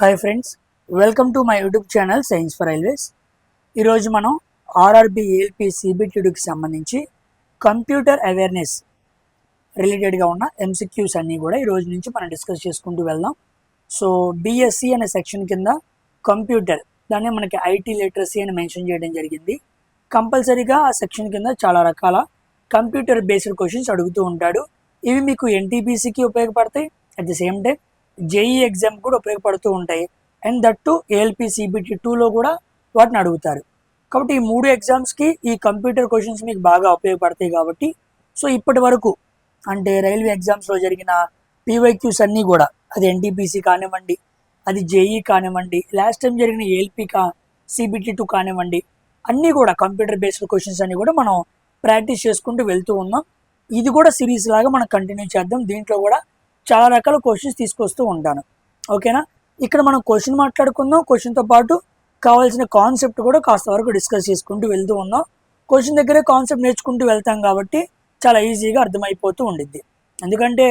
Hi friends, welcome to my YouTube channel science for railways. ఈరోజు మనం RRB ALP సిబిటికి సంబంధించి computer awareness రిలేటెడ్గా ఉన్న ఎంసిక్యూస్ అన్నీ కూడా ఈరోజు నుంచి మనం డిస్కస్ చేసుకుంటూ వెళ్దాం. సో బిఎస్సి అనే సెక్షన్ కింద కంప్యూటర్, దాన్ని మనకి ఐటీ లిటరసీ అని మెన్షన్ చేయడం జరిగింది. కంపల్సరీగా ఆ సెక్షన్ కింద చాలా రకాల కంప్యూటర్ బేస్డ్ క్వశ్చన్స్ అడుగుతూ ఉంటాడు. ఇవి మీకు ఎన్టీపీసీకి ఉపయోగపడతాయి, at the same time JEE exam కూడా ఉపయోగపడుతూ ఉంటాయి. And that to ALP CBT 2లో కూడా వాటిని అడుగుతారు. కాబట్టి ఈ 3 ఎగ్జామ్స్కి ఈ కంప్యూటర్ క్వశ్చన్స్ మీకు బాగా ఉపయోగపడతాయి. కాబట్టి సో ఇప్పటి వరకు అంటే రైల్వే ఎగ్జామ్స్లో జరిగిన పీవైక్యూస్ అన్నీ కూడా, అది ఎన్టీపీసీ కానివ్వండి, అది జేఈ కానివ్వండి, లాస్ట్ టైం జరిగిన ఏఎల్పి సిబిటి 2 కానివ్వండి, అన్నీ కూడా కంప్యూటర్ బేస్డ్ క్వశ్చన్స్ అన్నీ కూడా మనం ప్రాక్టీస్ చేసుకుంటూ వెళ్తూ ఉన్నాం. ఇది కూడా సిరీస్ లాగా మనం కంటిన్యూ చేద్దాం. దీంట్లో కూడా చాలా రకాల క్వశ్చన్స్ తీసుకొస్తూ ఉంటాను. ఓకేనా? ఇక్కడ మనం క్వశ్చన్ మాట్లాడుకుందాం, క్వశ్చన్తో పాటు కావాల్సిన కాన్సెప్ట్ కూడా కాస్త వరకు డిస్కస్ చేసుకుంటూ వెళ్తూ ఉన్నాం. క్వశ్చన్ దగ్గరే కాన్సెప్ట్ నేర్చుకుంటూ వెళ్తాం కాబట్టి చాలా ఈజీగా అర్థమైపోతూ ఉండిద్ది. ఎందుకంటే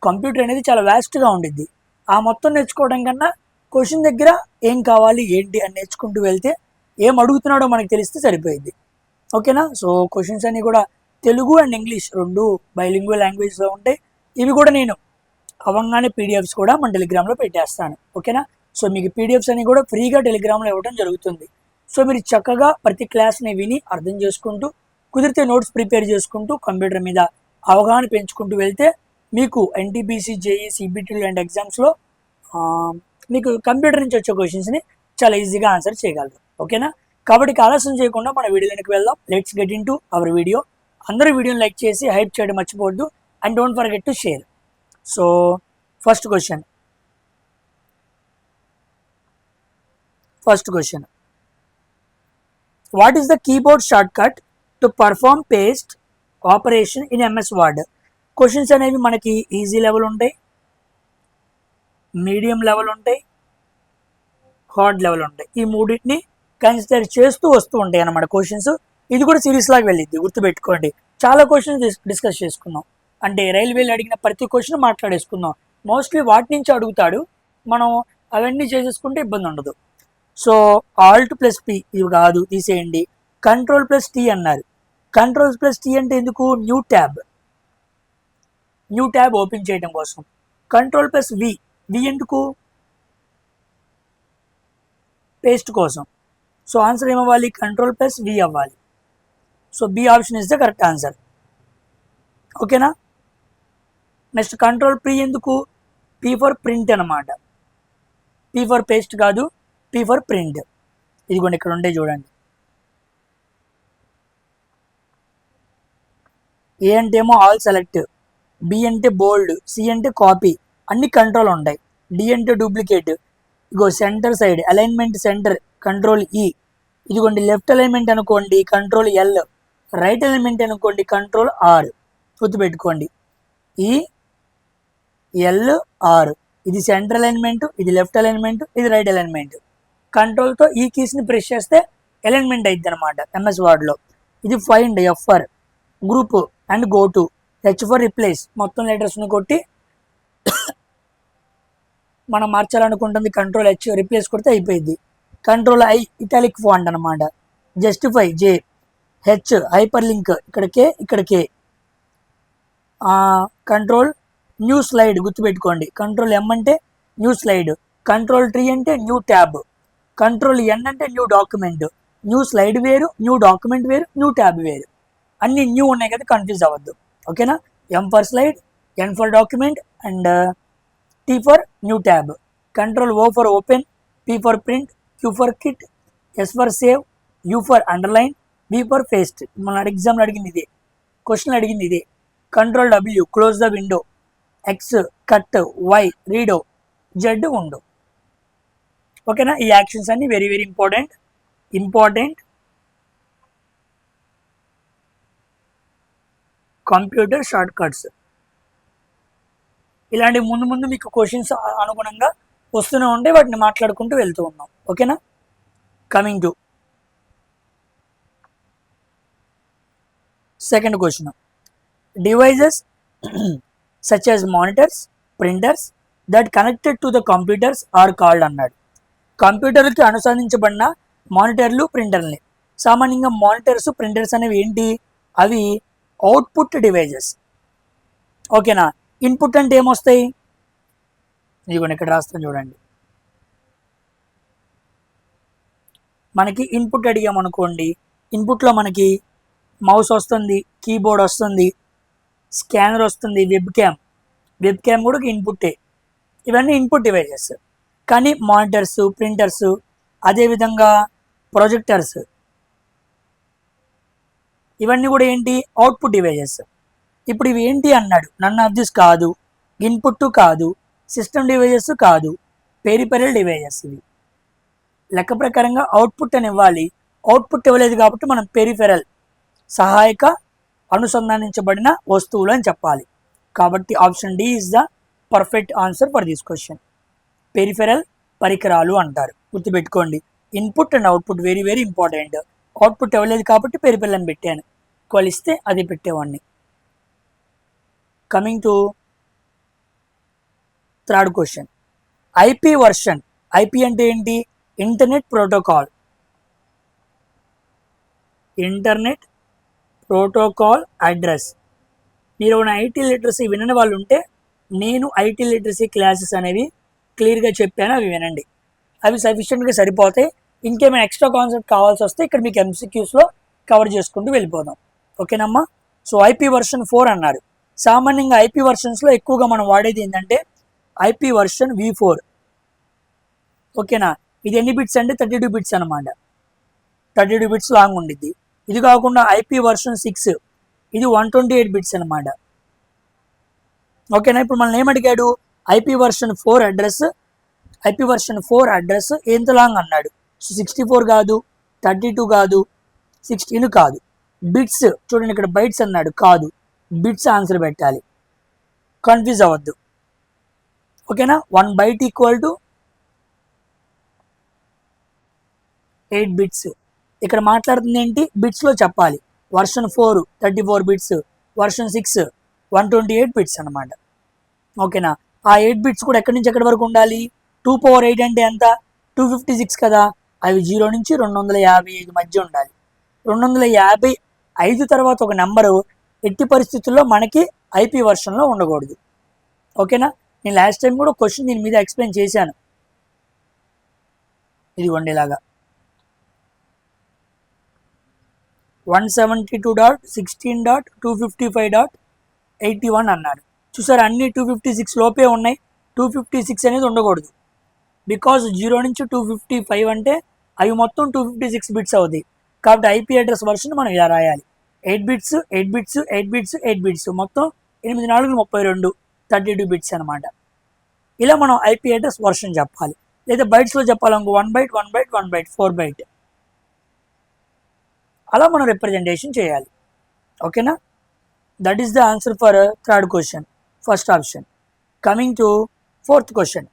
కంప్యూటర్ అనేది చాలా వ్యాస్ట్గా ఉండిద్ది. ఆ మొత్తం నేర్చుకోవడం కన్నా క్వశ్చన్ దగ్గర ఏం కావాలి ఏంటి అని నేర్చుకుంటూ వెళ్తే ఏం అడుగుతున్నాడో మనకి తెలిస్తే సరిపోయింది. ఓకేనా? సో క్వశ్చన్స్ అన్నీ కూడా తెలుగు అండ్ ఇంగ్లీష్ రెండు బైలింగ్వల్ లాంగ్వేజ్లో ఉంటాయి. ఇవి కూడా నేను అవంగానే పీడిఎఫ్స్ కూడా మన టెలిగ్రామ్లో పెట్టేస్తాను. ఓకేనా? సో మీకు పీడిఎఫ్స్ అని కూడా ఫ్రీగా టెలిగ్రామ్లో ఇవ్వడం జరుగుతుంది. సో మీరు చక్కగా ప్రతి క్లాస్ని విని అర్థం చేసుకుంటూ, కుదిరితే నోట్స్ ప్రిపేర్ చేసుకుంటూ కంప్యూటర్ మీద అవగాహన పెంచుకుంటూ వెళ్తే మీకు ఎన్టీపీసీ, జేఈ, సిబిటి లాంటి ఎగ్జామ్స్లో మీకు కంప్యూటర్ నుంచి వచ్చే క్వశ్చన్స్ని చాలా ఈజీగా ఆన్సర్ చేయగలరు. ఓకేనా? కాబట్టి ఆలస్యం చేయకుండా మన వీడియోలోకి వెళ్దాం. Let's get in to our video. అందరూ వీడియోని లైక్ చేసి హైప్ చేయడం మర్చిపోవద్దు. And don't forget to share. So first question, what is the keyboard shortcut to perform paste operation in MS Word? Questions అనేవి మనకి ఈజీ లెవెల్ ఉంటాయి, medium level ఉంటాయి, hard level ఉంటాయి. ఈ మూడింటిని కన్సిడర్ చేస్తూ వస్తూ ఉంటాయి అన్నమాట క్వశ్చన్స్. ఇది కూడా సిరీస్ లాగా వెళ్ళిద్ది, గుర్తుపెట్టుకోండి. చాలా క్వశ్చన్స్ డిస్కస్ చేసుకుందాం. అంటే రైల్వేలు అడిగిన ప్రతి క్వశ్చన్ మాట్లాడేసుకుందాం. మోస్ట్లీ వాటి నుంచి అడుగుతాడు, మనం అవన్నీ చేసేసుకుంటే ఇబ్బంది ఉండదు. సో ఆల్ట్ ప్లస్ పి ఇవి కాదు, తీసేయండి. కంట్రోల్ ప్లస్ టీ అన్నారు. కంట్రోల్ ప్లస్ టీ అంటే ఎందుకు? న్యూ ట్యాబ్ ఓపెన్ చేయడం కోసం. కంట్రోల్ ప్లస్ వి ఎందుకు? పేస్ట్ కోసం. సో ఆన్సర్ ఏమవ్వాలి? కంట్రోల్ ప్లస్ వి అవ్వాలి. So B option is the correct answer. ఓకేనా? నెక్స్ట్ కంట్రోల్ పి ఎందుకు? పి ఫర్ ప్రింట్ అనమాట. పి ఫర్ పేస్ట్ కాదు, పి ఫర్ ప్రింట్. ఇదిగోండి ఇక్కడ ఉండే చూడండి. ఏ అంటే ఏమో ఆల్ సెలెక్ట్, బి అంటే బోల్డ్, సి అంటే కాపీ, అన్ని కంట్రోల్ ఉంటాయి. డి అంటే డూప్లికేట్. ఇగో centre side alignment centre control E. ఇదిగోండి లెఫ్ట్ అలైన్మెంట్ అనుకోండి కంట్రోల్ ఎల్, రైట్ అలైన్మెంట్ అనుకోండి కంట్రోల్ ఆర్. గుర్తుపెట్టుకోండి, ఈ ఎల్ ఆర్. ఇది సెంటర్ అలైన్మెంట్, ఇది లెఫ్ట్ అలైన్మెంట్, ఇది రైట్ అలైన్మెంట్. కంట్రోల్తో ఈ కీస్ని ప్రెస్ చేస్తే అలైన్మెంట్ అయింది అనమాట ఎంఎస్ వర్డ్లో. ఇది find F for group and go to, H for replace. మొత్తం లెటర్స్ని కొట్టి మనం మార్చాలనుకుంటుంది కంట్రోల్ హెచ్, రిప్లేస్ కొడితే అయిపోయింది. కంట్రోల్ ఐ ఇటాలిక్ ఫాంట్ అనమాట. Justify J, H hyperlink, ఇక్కడ కే ఇక్కడ కే. కంట్రోల్ న్యూ స్లైడ్, గుర్తుపెట్టుకోండి. కంట్రోల్ ఎం అంటే న్యూ స్లైడ్, కంట్రోల్ టీ అంటే న్యూ ట్యాబ్, కంట్రోల్ ఎన్ అంటే న్యూ డాక్యుమెంట్. న్యూ స్లైడ్ వేరు, న్యూ డాక్యుమెంట్ వేరు, న్యూ ట్యాబ్ వేరు. అన్ని న్యూ ఉన్నాయి కదా, కన్ఫ్యూజ్ అవ్వద్దు. ఓకేనా? M for slide, N for document and T for new tab. Control O for open, P for print, Q for quit, S for save, U for underline, B for paste. మన ఎగ్జామ్లో అడిగింది ఇదే, question అడిగింది ఇదే. Control W close the window, X cut, Y redo, Z undo. ఓకేనా? ఈ actions అన్ని very very important computer shortcuts. ఇలాంటి ముందు మీకు క్వశ్చన్స్ అనుగుణంగా వస్తూనే ఉంటే వాటిని మాట్లాడుకుంటూ వెళ్తూ ఉన్నాం. ఓకేనా? Coming to second question. Devices such as monitors, printers, that connected to the computers are called అన్నాడు. కంప్యూటర్కి అనుసంధించబడిన మానిటర్లు, ప్రింటర్ని. సామాన్యంగా మానిటర్స్, ప్రింటర్స్ అనేవి ఏంటి? అవి అవుట్పుట్ డివైజెస్. ఓకేనా. ఇన్పుట్ అంటే ఏమొస్తాయి? ఇదిగోండి ఇక్కడ రాస్తాను చూడండి. మనకి ఇన్పుట్ అడిగామనుకోండి, ఇన్పుట్లో మనకి మౌస్ వస్తుంది, కీబోర్డ్ వస్తుంది, స్కానర్ వస్తుంది, వెబ్ క్యామ్ కూడా ఒక ఇన్పుట్టే. ఇవన్నీ ఇన్పుట్ డివైజెస్. కానీ మానిటర్స్, ప్రింటర్స్, అదేవిధంగా ప్రొజెక్టర్స్, ఇవన్నీ కూడా ఏంటి? Output devices. ఇప్పుడు ఇవి ఏంటి అన్నాడు. నన్ ఆఫ్ దిస్ కాదు, ఇన్పుట్ కాదు, సిస్టమ్ డివైజెస్ కాదు, పెరిఫెరల్ డివైజెస్. ఇవి లెక్క ప్రకారంగా అవుట్పుట్ అని ఇవ్వాలి. అవుట్పుట్ ఇవ్వలేదు కాబట్టి మనం పెరిఫెరల్, సహాయక అనుసంధానించబడిన వస్తువులు అని చెప్పాలి. కాబట్టి option D is the perfect answer for this question. Peripheral పరికరాలు అంటారు. గుర్తుపెట్టుకోండి, input and output very very important. Output ఇవ్వలేదు కాబట్టి పెరిఫెరల్ అని పెట్టాను, కొలిస్తే అది పెట్టేవాడిని. Coming to third question. IP version. IP అంటే ఏంటి? Internet protocol. Internet protocol address. మీరు ఐటీ లిటరసీ వినని వాళ్ళు ఉంటే నేను ఐటీ లిటరసీ క్లాసెస్ అనేవి క్లియర్గా చెప్పాను, అవి వినండి. అవి సఫిషియెంట్గా సరిపోతాయి. ఇంకేమైనా ఎక్స్ట్రా కాన్సెప్ట్ కావాల్సి వస్తే ఇక్కడ మీకు ఎంసీక్యూస్లో కవర్ చేసుకుంటూ వెళ్ళిపోదాం. ఓకేనమ్మా. సో ఐపీ వర్షన్ 4 అన్నారు. సామాన్యంగా ఐపీ వర్షన్స్లో ఎక్కువగా మనం వాడేది ఏంటంటే ఐపీ వర్షన్ V4. ఓకేనా. ఇది ఎన్ని బిట్స్ అంటే 32 బిట్స్ అనమాట. 32 బిట్స్ లాంగ్ ఉండిద్ది. ఇది కాకుండా ఐపీ వర్షన్ 6, ఇది 128 బిట్స్ అనమాట. ఓకేనా. ఇప్పుడు మనం ఏమడిగాడు? IP version 4 address, IP version 4 address ఎంత లాంగ్ అన్నాడు. సో 64 కాదు, 32 కాదు, 16 కాదు. బిట్స్ చూడండి, ఇక్కడ బైట్స్ అన్నాడు, కాదు, బిట్స్ ఆన్సర్ పెట్టాలి. కన్ఫ్యూజ్ అవ్వద్దు. ఓకేనా. 1 బైట్ ఈక్వల్ టు 8 బిట్స్. ఇక్కడ మాట్లాడుతుంది ఏంటి? బిట్స్లో చెప్పాలి. వర్షన్ 4 34 బిట్స్, వర్షన్ 6 128 బిట్స్ అనమాట. ఓకేనా. ఆ 8 బిట్స్ కూడా ఎక్కడి నుంచి ఎక్కడి వరకు ఉండాలి? 2 power 8 అంటే ఎంత? 256 కదా. అవి 0 నుంచి 255 మధ్య ఉండాలి. 255 తర్వాత ఒక నెంబరు ఎట్టి పరిస్థితుల్లో మనకి ఐపీ వర్షన్లో ఉండకూడదు. ఓకేనా. నేను లాస్ట్ టైం కూడా క్వశ్చన్ దీని మీద ఎక్స్ప్లెయిన్ చేశాను. ఇదిగోండి ఇలాగా 172.16.255.81 అన్నారు. చూసారు, అన్ని 256 లోపే ఉన్నాయి. 256 అనేది ఉండకూడదు. బికాజ్ 0 నుంచి 255 అంటే అవి మొత్తం 256 బిట్స్ అవుతాయి. కాబట్టి ఐపీ అడ్రస్ వర్షన్ మనం ఇలా రాయాలి. 8 బిట్స్ 8 బిట్స్ 8 బిట్స్ 8 బిట్స్, మొత్తం 8 4 32 32 బిట్స్ అనమాట. ఇలా మనం ఐపీ అడ్రస్ వర్షన్ చెప్పాలి. లేదా బైట్స్లో చెప్పాలనుకో 1 బైట్ 1 బైట్ 1 బైట్ 4 బైట్, అలా మనం రిప్రజెంటేషన్ చేయాలి. ఓకేనా. That is the answer for third question, first option. Coming to fourth question.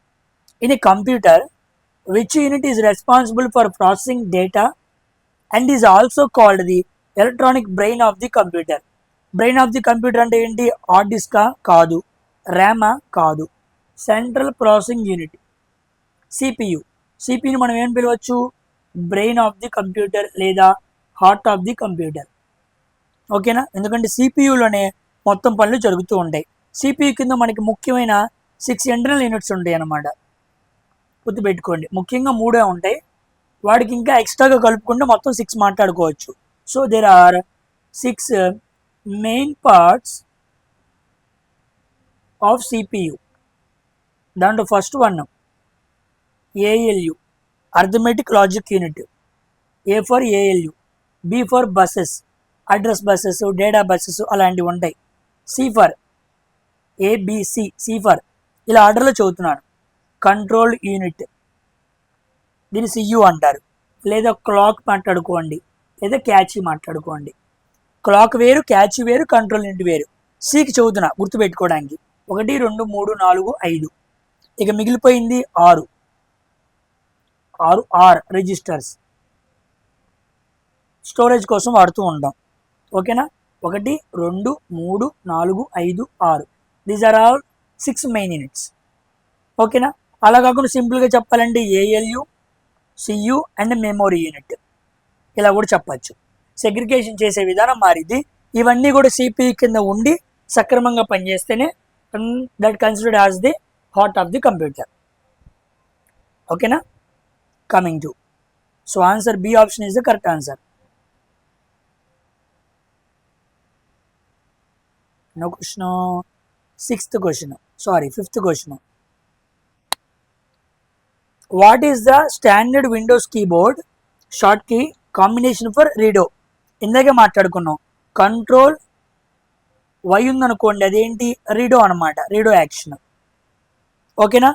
In a computer which unit is responsible for processing data and is also called the electronic brain of the computer. Brain of the computer అంటే ఏంటి? Hard డిస్కా? కాదు. ర్యామా? కాదు. Central processing unit, CPU. సిపియుని మనం ఏం పిలవచ్చు? బ్రెయిన్ ఆఫ్ ది కంప్యూటర్ లేదా హార్ట్ ఆఫ్ ది కంప్యూటర్. ఓకేనా. ఎందుకంటే సిపియులోనే మొత్తం పనులు జరుగుతూ ఉంటాయి. సిపియు కింద మనకి ముఖ్యమైన 6 ఇంటర్నల్ యూనిట్స్ ఉంటాయి అన్నమాట. గుర్తుపెట్టుకోండి, ముఖ్యంగా 3 ఉంటాయి. వాడికి ఇంకా ఎక్స్ట్రాగా కలుపుకుంటే మొత్తం 6 మాట్లాడుకోవచ్చు. So there are 6 main parts of CPU. దాంట్లో first one ALU, arithmetic logic unit. A for ALU, B for busses, address busses, data busses అలాంటివి ఉంటాయి. C for ABC, C for ఇలా ఆర్డర్లో చదువుతున్నాను. కంట్రోల్ యూనిట్, దీన్ని సియు అంటారు. లేదా clock మాట్లాడుకోండి, లేదా క్యాచ్ మాట్లాడుకోండి. క్లాక్ వేరు, క్యాచ్ వేరు, కంట్రోల్ యూనిట్ వేరు. సికి చదువుతున్నా గుర్తుపెట్టుకోవడానికి. 1 2 3 4 5. ఇక మిగిలిపోయింది 6 ఆర్ రిజిస్టర్స్, స్టోరేజ్ కోసం వాడుతూ ఉంటాం. ఓకేనా. 1 2 3 4 5 6. These are all 6 main units. ఓకేనా. అలా కాకుండా సింపుల్గా చెప్పాలంటే ALU, CU and memory unit ఇలా కూడా చెప్పచ్చు. సెగ్రిగేషన్ చేసే విధానం మారింది. ఇవన్నీ కూడా సిపియు కింద ఉండి సక్రమంగా పనిచేస్తేనే that considered as the heart of the computer. ఓకేనా. Coming to so answer B option is the correct answer. No question. Fifth question. What is the standard Windows keyboard short key combination for redo? ఇందాకే మాట్లాడుకున్నాం. Control why ఉందనుకోండి, అదేంటి redo అనమాట, redo action. ఓకేనా.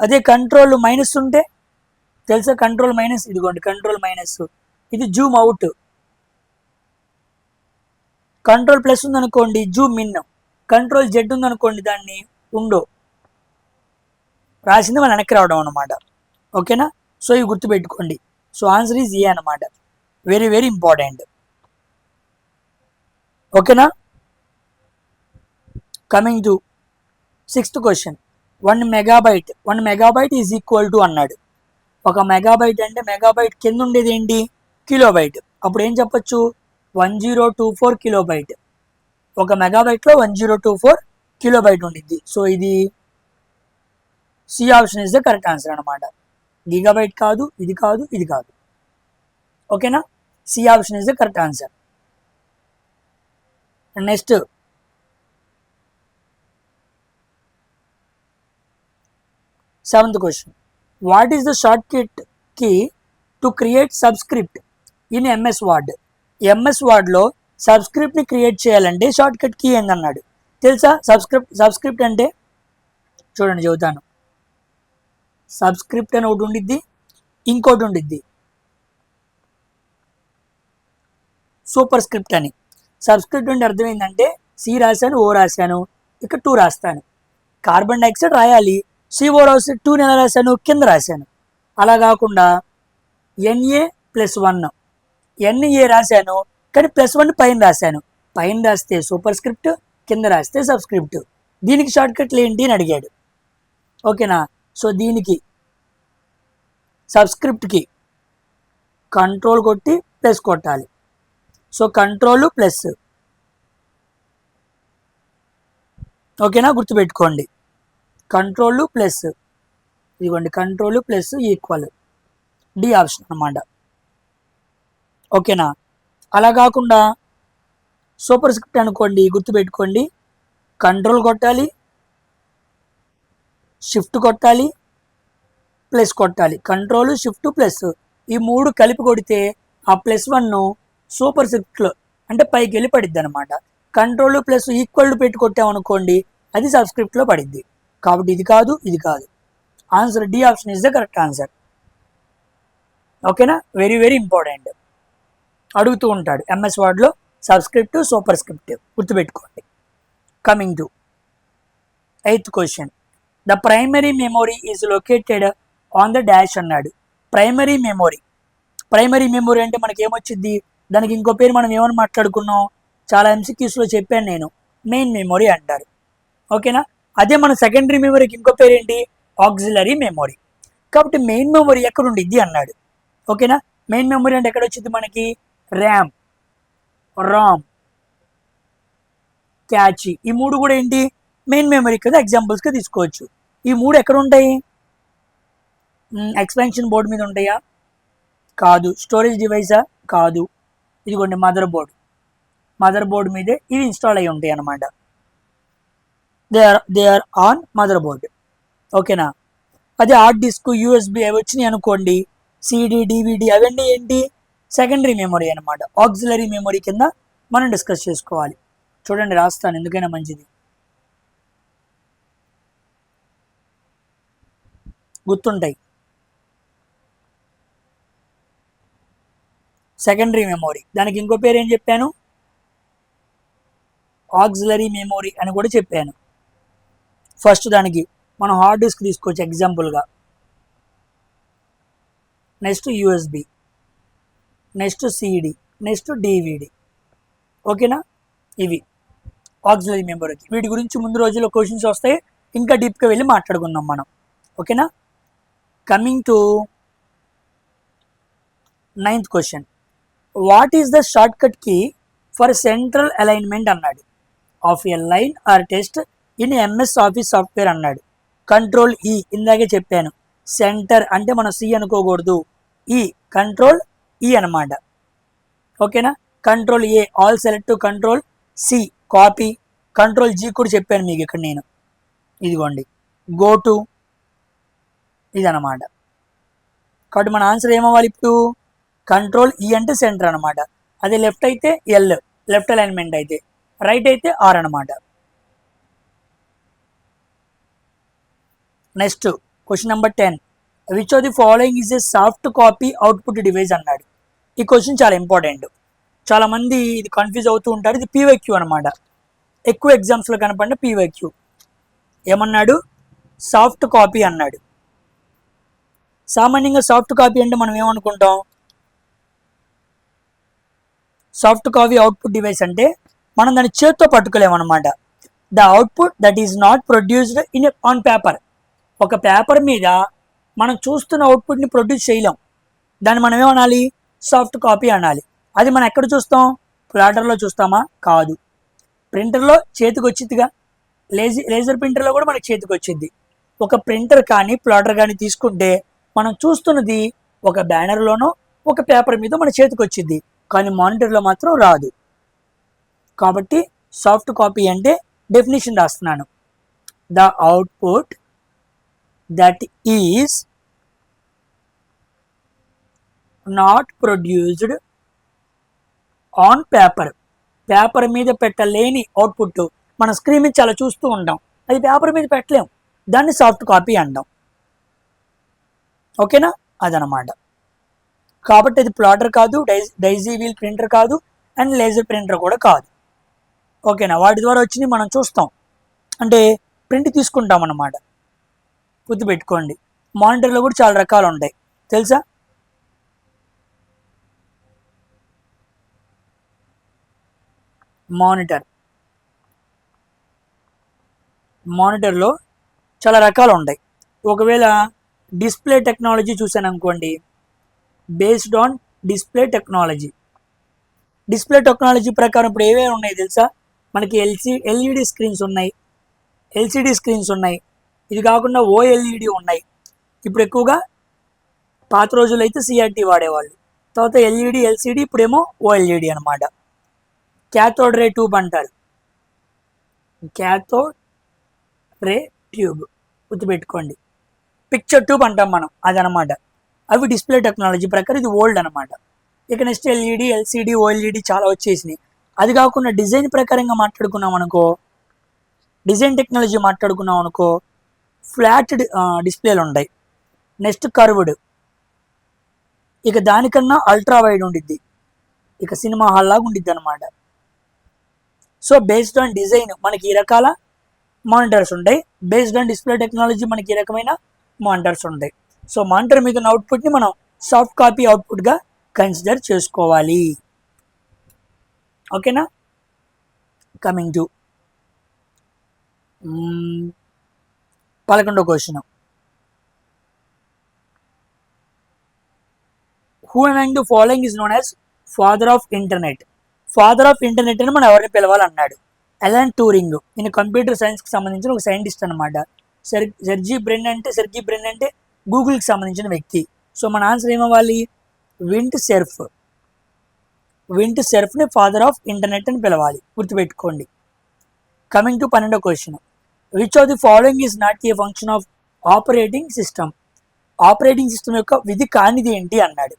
అదే control minus ఉంటే తెలుసా, control minus, ఇదిగోండి కంట్రోల్ మైనస్, ఇది జూమ్ అవుట్. కంట్రోల్ ప్లస్ ఉందనుకోండి జూమ్ ఇన్. కంట్రోల్ జెడ్ ఉందనుకోండి దాన్ని ఉండో, రాసింది మన వెనక్కి రావడం అనమాట. ఓకేనా. సో ఇవి గుర్తుపెట్టుకోండి. సో ఆన్సర్ ఈజ్ ఏ అనమాట. Very very important. ఓకేనా. Coming to sixth question. 1 megabyte is equal to అన్నాడు. 1 మెగాబైట్ అంటే మెగాబైట్ కింద ఉండేది ఏంటి, కిలోబైట్. అప్పుడు ఏం చెప్పచ్చు, 1024 కిలోబైట్. 1 మెగాబైట్లో 1024 కిలోబైట్ ఉండిద్ది. సో ఇది C option is the correct answer అనమాట. గిగాబైట్ కాదు, ఇది కాదు, ఇది కాదు. ఓకేనా. C option is the correct answer. Next seventh question. What is the short cut key to create subscript in MS Word? MS వర్డ్లో సబ్స్క్రిప్ట్ని క్రియేట్ చేయాలంటే షార్ట్ కట్ కీ ఏందన్నాడు. తెలుసా సబ్స్క్రిప్ట్ అంటే? చూడండి చెబుతాను. సబ్స్క్రిప్ట్ అని ఒకటి ఉండిద్ది, ఇంకోటి ఉండిద్ది సూపర్ స్క్రిప్ట్ అని. సబ్స్క్రిప్ట్ అంటే అర్థం ఏంటంటే సి రాశాను, ఓ రాశాను, ఇక్కడ 2 రాస్తాను. కార్బన్ డైఆక్సైడ్ రాయాలి, CO రాసి 2 ఎలా రాశాను, కింద రాశాను. అలా కాకుండా Na+1 NA రాశాను, కానీ +1 పైన రాశాను. పైన రాస్తే సూపర్ స్క్రిప్ట్, కింద రాస్తే సబ్స్క్రిప్ట్. దీనికి షార్ట్ కట్లు ఏంటి అని అడిగాడు. ఓకేనా. సో దీనికి సబ్స్క్రిప్ట్కి కంట్రోల్ కొట్టి ప్లస్ కొట్టాలి. So control plus. ఓకేనా, గుర్తుపెట్టుకోండి. కంట్రోల్ ప్లస్, ఇదిగోండి control plus equal D option అన్నమాట. ఓకేనా. అలా కాకుండా సూపర్ స్క్రిప్ట్ అనుకోండి, గుర్తుపెట్టుకోండి. కంట్రోల్ కొట్టాలి, షిఫ్ట్ కొట్టాలి, ప్లస్ కొట్టాలి. కంట్రోల్ షిఫ్ట్ ప్లస్ ఈ 3 కలిపి కొడితే ఆ +1 సూపర్ స్క్రిప్ట్లో అంటే పైకి వెళ్ళి పడిద్ది అనమాట. కంట్రోల్ ప్లస్ ఈక్వల్ పెట్టి కొట్టామనుకోండి, అది సబ్స్క్రిప్ట్లో పడిద్ది. కాబట్టి ఇది కాదు, ఇది కాదు. Answer D option is the correct answer. ఓకేనా. Very very important. అడుగుతూ ఉంటాడు ఎంఎస్ వర్డ్లో సబ్స్క్రిప్ట్, సూపర్ స్క్రిప్ట్, గుర్తుపెట్టుకోండి. కమింగ్ టు 8th క్వశ్చన్. The primary memory is located on the dash అన్నాడు. ప్రైమరీ మెమొరీ అంటే మనకి ఏమొచ్చింది, దానికి ఇంకో పేరు మనం ఏమని మాట్లాడుకున్నాం, చాలా MCQsలో చెప్పాను నేను, మెయిన్ మెమొరీ అంటారు. ఓకేనా. అదే మన సెకండరీ మెమొరీకి ఇంకో పేరు ఏంటి, ఆక్సిలరీ మెమొరీ. కాబట్టి మెయిన్ మెమొరీ ఎక్కడ ఉండిద్ది అన్నాడు. ఓకేనా. మెయిన్ మెమొరీ అంటే ఎక్కడ వచ్చింది మనకి, ర్యామ్, రామ్, క్యాచ్, ఈ 3 కూడా ఏంటి, మెయిన్ మెమొరీ కదా, ఎగ్జాంపుల్స్గా తీసుకోవచ్చు. ఈ 3 ఎక్కడ ఉంటాయి, ఎక్స్పాన్షన్ బోర్డు మీద ఉంటాయా, కాదు. స్టోరేజ్ డివైసా, కాదు. ఇదిగోండి మదర్ బోర్డు మీదే ఇవి ఇన్స్టాల్ అయ్యి ఉంటాయి అన్నమాట. They are on motherboard. ఓకేనా. అదే హార్డ్ డిస్క్, USB అవి వచ్చినాయి అనుకోండి, CD, DVD అవన్నీ ఏంటి, సెకండరీ మెమొరీ అనమాట. ఆక్సిలరీ మెమొరీ కింద మనం డిస్కస్ చేసుకోవాలి. చూడండి రాస్తాను, ఎందుకైనా మంచిది, గుర్తుంటాయి. సెకండరీ మెమొరీ, దానికి ఇంకో పేరు ఏం చెప్పాను, ఆక్సిలరీ మెమొరీ అని కూడా చెప్పాను. ఫస్ట్ దానికి మనం హార్డ్ డిస్క్ తీసుకోవచ్చు ఎగ్జాంపుల్గా, next USB, next CD, next DVD. ఓకేనా. ఇవి ఆక్సిలరీ మెమొరీకి. వీటి గురించి ముందు రోజుల్లో క్వశ్చన్స్ వస్తాయి, ఇంకా డీప్గా వెళ్ళి మాట్లాడుకుందాం మనం. ఓకేనా. Coming to 9th question, what is the short cut key for central alignment అన్నాడు of a line or test in MS office software అన్నాడు. కంట్రోల్ ఈ, ఇందాకే చెప్పాను, సెంటర్ అంటే మనం సి అనుకోకూడదు, ఈ కంట్రోల్ ఈ అనమాట. ఓకేనా. Control A all select, control C copy, control G కూడా చెప్పాను మీకు ఇక్కడ నేను, ఇదిగోండి గో టు, ఇదనమాట. కాబట్టి మన ఆన్సర్ ఏమవ్వాలి ఇప్పుడు, కంట్రోల్ ఈ అంటే సెంటర్ అనమాట. అదే లెఫ్ట్ అయితే ఎల్, లెఫ్ట్ అలైన్మెంట్ అయితే, రైట్ అయితే ఆర్ అనమాట. Next question number 10, which of the following is a soft copy output device అన్నాడు. ఈ క్వశ్చన్ చాలా ఇంపార్టెంట్, చాలా మంది ఇది కన్ఫ్యూజ్ అవుతూ ఉంటారు. ఇది పీవైక్యూ అనమాట, ఎక్కువ ఎగ్జామ్స్లో కనపడిన పీవైక్యూ. ఏమన్నాడు, సాఫ్ట్ కాపీ అన్నాడు. సామాన్యంగా సాఫ్ట్ కాపీ అంటే మనం ఏమనుకుంటాం, సాఫ్ట్ కాపీ అవుట్పుట్ డివైస్ అంటే మనం దాన్ని చేత్తో పట్టుకోలేమన్నమాట. The output that is not produced in on paper, ఒక పేపర్ మీద మనం చూస్తున్న అవుట్పుట్ని ప్రొడ్యూస్ చేయలేం, దాన్ని మనం ఏమనాలి, సాఫ్ట్ కాపీ అనాలి. అది మనం ఎక్కడ చూస్తాం, ప్లాటర్లో చూస్తామా, కాదు, ప్రింటర్లో చేతికి వచ్చిద్దిగా, లేజర్ ప్రింటర్లో కూడా మనకి చేతికి వచ్చింది. ఒక ప్రింటర్ కానీ ప్లాటర్ కానీ తీసుకుంటే మనం చూస్తున్నది ఒక బ్యానర్లోనో ఒక పేపర్ మీద మన చేతికి వచ్చింది, కానీ మానిటర్లో మాత్రం రాదు. కాబట్టి సాఫ్ట్ కాపీ అంటే డెఫినేషన్ రాస్తున్నాను, the output that is not produced on paper, paper మీద పెట్టలేని అవుట్పుట్ మన స్క్రీన్ మీద చాలా చూస్తూ ఉంటాం, అది పేపర్ మీద పెట్టలేం, దాన్ని సాఫ్ట్ కాపీ అంటాం. ఓకేనా, అదనమాట. కాబట్టి అది ప్లాటర్ కాదు, డైజీ వీల్ ప్రింటర్ కాదు, అండ్ లేజర్ ప్రింటర్ కూడా కాదు. ఓకేనా, వాటి ద్వారా వచ్చింది మనం చూస్తాం, అంటే ప్రింట్ తీసుకుంటాం అన్నమాట. గుర్తుపెట్టుకోండి, మానిటర్లో కూడా చాలా రకాలు ఉంటాయి తెలుసా. మానిటర్లో చాలా రకాలు ఉంటాయి. ఒకవేళ డిస్ప్లే టెక్నాలజీ చూసాను అనుకోండి, బేస్డ్ ఆన్ డిస్ప్లే టెక్నాలజీ ప్రకారం ఇప్పుడు ఏవేవి ఉన్నాయి తెలుసా, మనకి ఎల్ఈడి స్క్రీన్స్ ఉన్నాయి, ఎల్సిడి స్క్రీన్స్ ఉన్నాయి, ఇది కాకుండా ఓఎల్ఈడి ఉన్నాయి. ఇప్పుడు ఎక్కువగా పాత రోజుల్లో అయితే సిఆర్టీ వాడేవాళ్ళు, తర్వాత ఎల్ఈడి ఎల్సిడి, ఇప్పుడేమో ఓఎల్ఈడి అనమాట. క్యాథోడ్ రే ట్యూబ్ అంటారు, క్యాథోడ్ రే ట్యూబ్ గుర్తుపెట్టుకోండి, పిక్చర్ ట్యూబ్ అంటాం మనం, అదనమాట. అవి డిస్ప్లే టెక్నాలజీ ప్రకారం ఇది ఓల్డ్ అనమాట. ఇక నెక్స్ట్ ఎల్ఈడి ఎల్సిడి ఓఎల్ఈడి చాలా వచ్చేసినాయి. అది కాకుండా డిజైన్ ప్రకారంగా మాట్లాడుకున్నాం అనుకో, డిజైన్ టెక్నాలజీ మాట్లాడుకున్నాం అనుకో, ఫ్లాట్ డిస్ప్లేలు ఉంటాయి. నెక్స్ట్ కర్వ్డ్, ఇక దానికన్నా అల్ట్రా వైడ్ ఉండిద్ది, ఇక సినిమా హాల్ లాగా ఉండిద్ది అనమాట. సో బేస్డ్ ఆన్ డిజైన్ మనకి ఈ రకాల మానిటర్స్ ఉంటాయి, బేస్డ్ ఆన్ డిస్ప్లే టెక్నాలజీ మనకి ఈ రకమైన మానిటర్స్ ఉంటాయి. సో మానిటర్ మీద ఉన్న అవుట్పుట్ని మనం సాఫ్ట్ కాపీ అవుట్పుట్గా కన్సిడర్ చేసుకోవాలి. ఓకేనా. కమింగ్ టు 11వ question, who among the following is known as father of internet. Father of internet అని మనం ఎవరిని పిలవాలన్నాడు, అలన్ ట్యూరింగ్. ఈయన కంప్యూటర్ సైన్స్కి సంబంధించిన ఒక సైంటిస్ట్ అనమాట. సెర్జీ బ్రిన్ అంటే గూగుల్కి సంబంధించిన వ్యక్తి. సో మన ఆన్సర్ ఏమవ్వాలి, వింట్ సెర్ఫ్ని ఫాదర్ ఆఫ్ ఇంటర్నెట్ అని పిలవాలి, గుర్తుపెట్టుకోండి. కమింగ్ టు 12వ question, which of the following is not a function of operating system. Operating system యొక్క విధి కానిది ఏంటి అన్నాడు.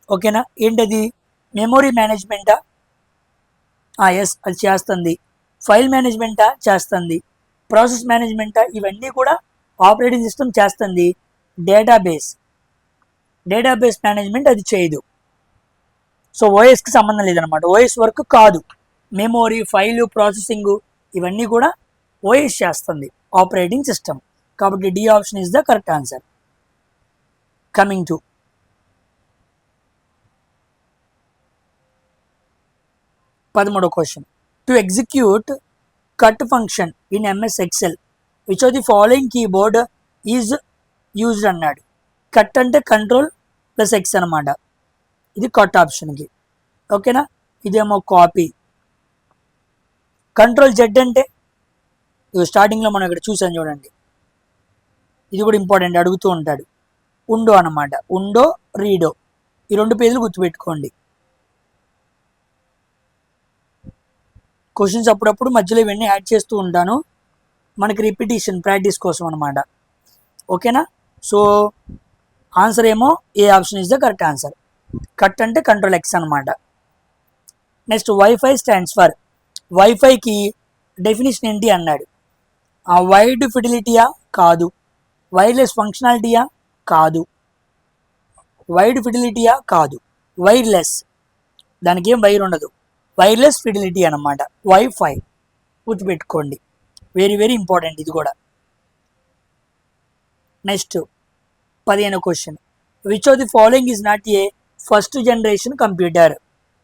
ఓకేనా, ఏంటది, మెమొరీ మేనేజ్మెంటా, ఎస్ అది చేస్తుంది. ఫైల్ మేనేజ్మెంటా, చేస్తుంది. ప్రాసెస్ మేనేజ్మెంటా, ఇవన్నీ కూడా ఆపరేటింగ్ సిస్టమ్ చేస్తుంది. డేటాబేస్ మేనేజ్మెంట్ అది చేయదు. సో ఓఎస్కి సంబంధం లేదనమాట, ఓఎస్ వర్క్ కాదు. మెమొరీ, ఫైలు, ప్రాసెసింగ్ ఇవన్నీ కూడా ఓఎస్ చేస్తుంది, ఆపరేటింగ్ సిస్టమ్. కాబట్టి D option is the correct answer. Coming to 13వ question, to execute cut function in MS Excel which of the following keyboard is used అన్నాడు. Cut అంటే control plus X అనమాట. ఇది cut ఆప్షన్కి. ఓకేనా, ఇదేమో copy. Control Z అంటే స్టార్టింగ్లో మనం ఇక్కడ చూసాం చూడండి, ఇది కూడా ఇంపార్టెంట్, అడుగుతూ ఉంటాడు. ఉండో అనమాట, ఉండో రీడో, ఈ 2 పేజీలు గుర్తుపెట్టుకోండి. క్వశ్చన్స్ అప్పుడప్పుడు మధ్యలో ఇవన్నీ యాడ్ చేస్తూ ఉంటాను, మనకి రిపిటేషన్ ప్రాక్టీస్ కోసం అనమాట. ఓకేనా, సో ఆన్సర్ ఏమో A option is the correct answer. Cut అంటే కంట్రోల్ ఎక్స్ అనమాట. నెక్స్ట్ వైఫై స్టాండ్స్ ఫర్, వైఫైకి డెఫినేషన్ ఏంటి అన్నాడు. ఆ వైడ్ ఫిడిలిటీయా కాదు, వైర్లెస్ ఫంక్షనాలిటీయా కాదు, వైడ్ ఫిడిలిటీయా కాదు, వైర్లెస్, దానికి ఏం వైర్ ఉండదు, వైర్లెస్ ఫిడిలిటీ అనమాట వైఫై. గుర్తుపెట్టుకోండి, వెరీ వెరీ ఇంపార్టెంట్ ఇది కూడా. నెక్స్ట్ 15వ question, which of the following is not A first generation computer.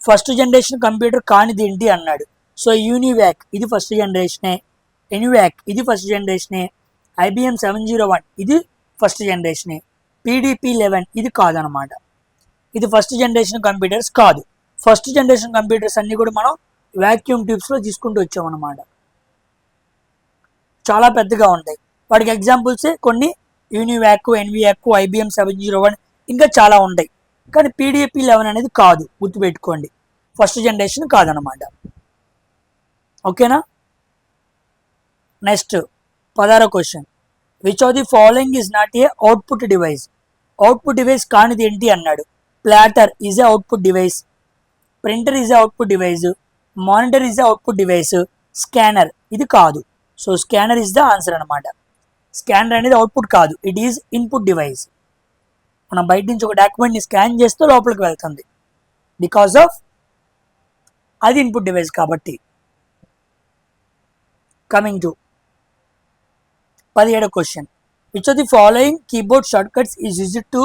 First generation computer కానిది ఏంటి అన్నాడు. సో యూనివాక్ ఇది ఫస్ట్ జనరేషనే, ఎన్యువాక్ ఇది ఫస్ట్ జనరేషనే, IBM 701 ఇది ఫస్ట్ జనరేషనే, PDP-11 ఇది కాదనమాట. ఇది ఫస్ట్ జనరేషన్ కంప్యూటర్స్ కాదు. ఫస్ట్ జనరేషన్ కంప్యూటర్స్ అన్నీ కూడా మనం వ్యాక్యూమ్ ట్యూబ్స్లో తీసుకుంటూ వచ్చామన్నమాట. చాలా పెద్దగా ఉంటాయి, వాటికి ఎగ్జాంపుల్సే కొన్ని యూనివాక్, ఎన్వియాక్, IBM 701 ఇంకా చాలా ఉంటాయి. కానీ PDP-11 అనేది కాదు, గుర్తుపెట్టుకోండి, ఫస్ట్ జనరేషన్ కాదనమాట. ఓకేనా. నెక్స్ట్ 16వ question, which of the following is not a output device. Output device కానిది ఏంటి అన్నాడు. Plotter is a output device, printer is a output device, monitor is a output device, scanner ఇది కాదు. So scanner is the answer అనమాట. Scanner అనేది output కాదు, it is input device. మనం బయట నుంచి ఒక డాక్యుమెంట్ని స్కాన్ చేస్తూ లోపలికి వెళ్తుంది, బికాస్ ఆఫ్ అది ఇన్పుట్ డివైస్ కాబట్టి. Coming to 17వ question, which of the following keyboard short cuts is used to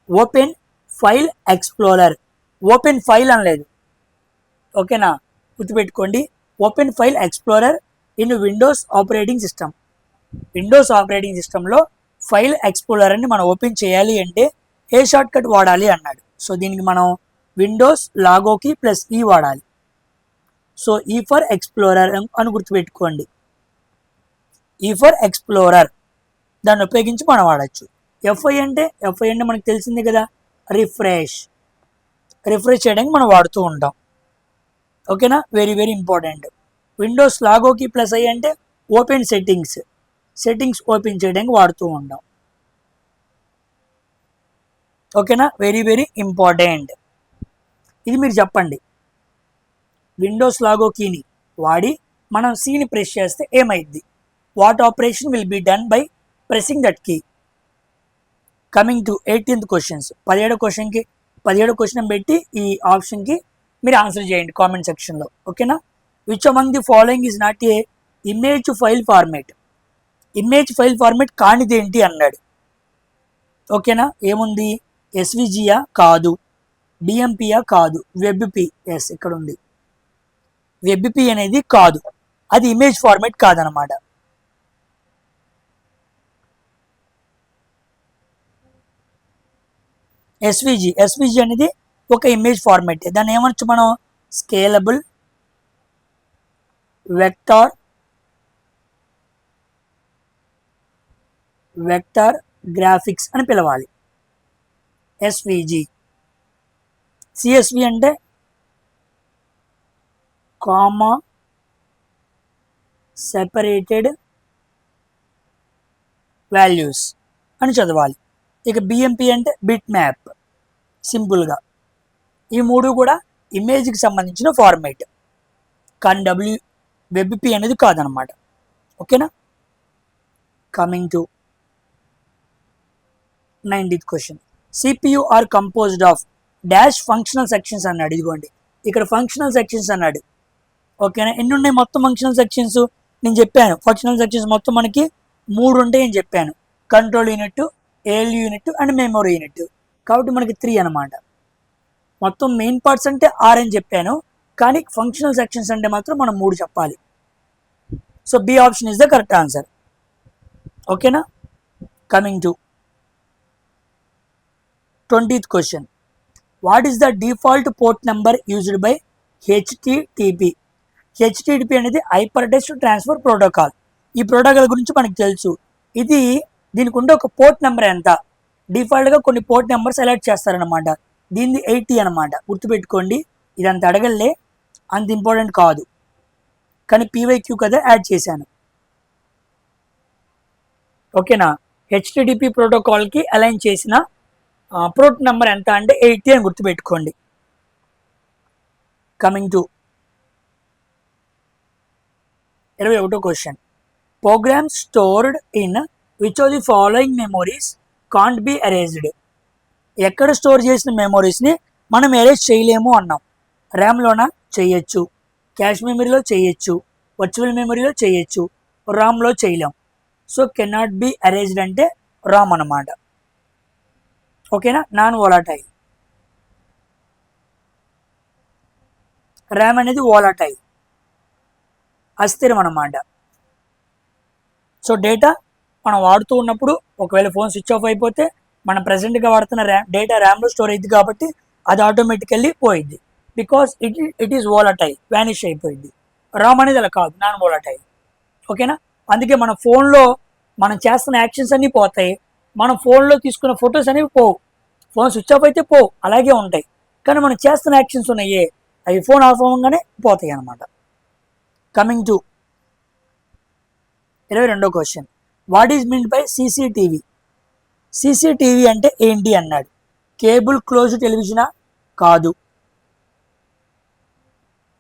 open file explorer. Open file అనలేదు, ఓకేనా, గుర్తుపెట్టుకోండి. Open file explorer in Windows operating system. Windows operating సిస్టంలో file explorer అని మనం open చేయాలి అంటే ఏ short cut వాడాలి అన్నాడు. సో దీనికి మనం విండోస్ లాగోకి ప్లస్ ఈ వాడాలి. సో ఈ ఫర్ ఎక్స్ప్లోరర్ అని గుర్తుపెట్టుకోండి. ఈ ఫర్ ఎక్స్ప్లోరర్ దాన్ని ఉపయోగించి మనం వాడచ్చు. ఎఫ్ఐ అంటే మనకు తెలిసింది కదా, రిఫ్రెష్ చేయడానికి మనం వాడుతూ ఉంటాం. ఓకేనా, వెరీ వెరీ ఇంపార్టెంట్. విండోస్ లాగోకి ప్లస్ ఐ అంటే ఓపెన్ సెట్టింగ్స్ ఓపెన్ చేయడానికి వాడుతూ ఉంటాం. ఓకేనా, వెరీ వెరీ ఇంపార్టెంట్. ఇది మీరు చెప్పండి, విండోస్ లాగో కీని వాడి మనం సీని ప్రెస్ చేస్తే ఏమైద్ది. What operation will be done by pressing that key. Coming to 18th questions. 17వ క్వశ్చన్ పెట్టి ఈ ఆప్షన్కి మీరు ఆన్సర్ చేయండి కామెంట్ సెక్షన్లో. ఓకేనా, which among the following is not a image file format. Image file format కానిది ఏంటి అన్నాడు. ఓకేనా, ఏముంది, SVGయా కాదు, BMPయా కాదు, WebP, ఎస్ ఇక్కడ ఉంది, WebP అనేది కాదు, అది ఇమేజ్ ఫార్మేట్ కాదనమాట. SVG అనేది ఒక ఇమేజ్ ఫార్మేట్. దాన్ని ఏమనొచ్చు మనం, స్కేలబుల్ వెక్టార్ గ్రాఫిక్స్ అని పిలవాలి, SVG. CSV అంటే కామా సెపరేటెడ్ వాల్యూస్ అని చదవాలి. ఇక BMP అంటే బిట్ మ్యాప్, సింపుల్గా. ఈ మూడు కూడా ఇమేజ్కి సంబంధించిన ఫార్మేట్, కానీ WebP అనేది కాదనమాట. ఓకేనా, coming to 19th question, CPU are composed of dash functional sections అన్నాడు. ఇదిగోండి ఇక్కడ ఫంక్షనల్ సెక్షన్స్ అన్నాడు. ఓకేనా, ఎన్ని ఉన్నాయి మొత్తం ఫంక్షనల్ సెక్షన్స్ నేను చెప్పాను. ఫంక్షనల్ సెక్షన్స్ మొత్తం మనకి 3 ఉంటాయి అని చెప్పాను, control unit, ALU unit and memory unit. కాబట్టి మనకి 3 అనమాట. మొత్తం మెయిన్ పార్ట్స్ అంటే 6 అని చెప్పాను, కానీ ఫంక్షనల్ సెక్షన్స్ అంటే మాత్రం మనం 3 చెప్పాలి. So B option is the correct answer. ఓకేనా, coming to 20th question, what is the default port number used by HTTP? HTTP అనేది హైపర్ టెక్స్ట్ ట్రాన్స్ఫర్ ప్రోటోకాల్. ఈ ప్రోటోకాల్ గురించి మనకు తెలుసు. దీనికి ఉండే ఒక పోర్ట్ నెంబర్ ఎంత? డిఫాల్ట్గా కొన్ని పోర్ట్ నెంబర్ సెలెక్ట్ చేస్తారనమాట. దీనిది 80 అనమాట. గుర్తుపెట్టుకోండి, ఇదంత అడగలే, అంత ఇంపార్టెంట్ కాదు, కానీ పీవైక్యూ కదా యాడ్ చేశాను. ఓకేనా? హెచ్టిటిపి ప్రోటోకాల్కి అలైన్ చేసిన పోర్ట్ నెంబర్ ఎంత అంటే 80 అని గుర్తుపెట్టుకోండి. కమింగ్ టు 21వ question, programs stored in which of the following memories can't be erased? ఎక్కడ స్టోర్ చేసిన మెమోరీస్ని మనం ఎరేజ్ చేయలేము అన్నాం. ర్యామ్లోనా చేయొచ్చు, క్యాష్ మెమరీలో చేయొచ్చు, వర్చువల్ మెమరీలో చేయొచ్చు, రామ్లో చేయలేం. సో కెనాట్ బి ఎరేజ్డ్ అంటే రామ్ అన్నమాట. ఓకేనా? నాన్ వోలాటైల్. ర్యామ్ అనేది వోలాటైల్, అస్థిరం అన్నమాట. సో డేటా మనం వాడుతూ ఉన్నప్పుడు ఒకవేళ ఫోన్ స్విచ్ ఆఫ్ అయిపోతే మనం ప్రజెంట్గా వాడుతున్న డేటా ర్యామ్లో స్టోర్ అయింది కాబట్టి అది ఆటోమేటికల్లీ పోయింది. బికాస్ ఇట్ ఈస్ వోలాటైల్, వ్యానిష్ అయిపోయింది. రామ్ అనేది అలా కాదు, నాన్ వోలాటైల్. ఓకేనా? అందుకే మన ఫోన్లో మనం చేస్తున్న యాక్షన్స్ అన్నీ పోతాయి, మనం ఫోన్లో తీసుకున్న ఫొటోస్ అనేవి పోవు. ఫోన్ స్విచ్ ఆఫ్ అయితే పోవు, అలాగే ఉంటాయి. కానీ మనం చేస్తున్న యాక్షన్స్ ఉన్నాయే, అవి ఫోన్ ఆఫ్ అవ్వగానే పోతాయి అన్నమాట. కమింగ్ టు 22వ question, what is mean by CCTV? CCTV అంటే ఏంటి అన్నాడు. కేబుల్ క్లోజ్డ్ టెలివిజనా? కాదు.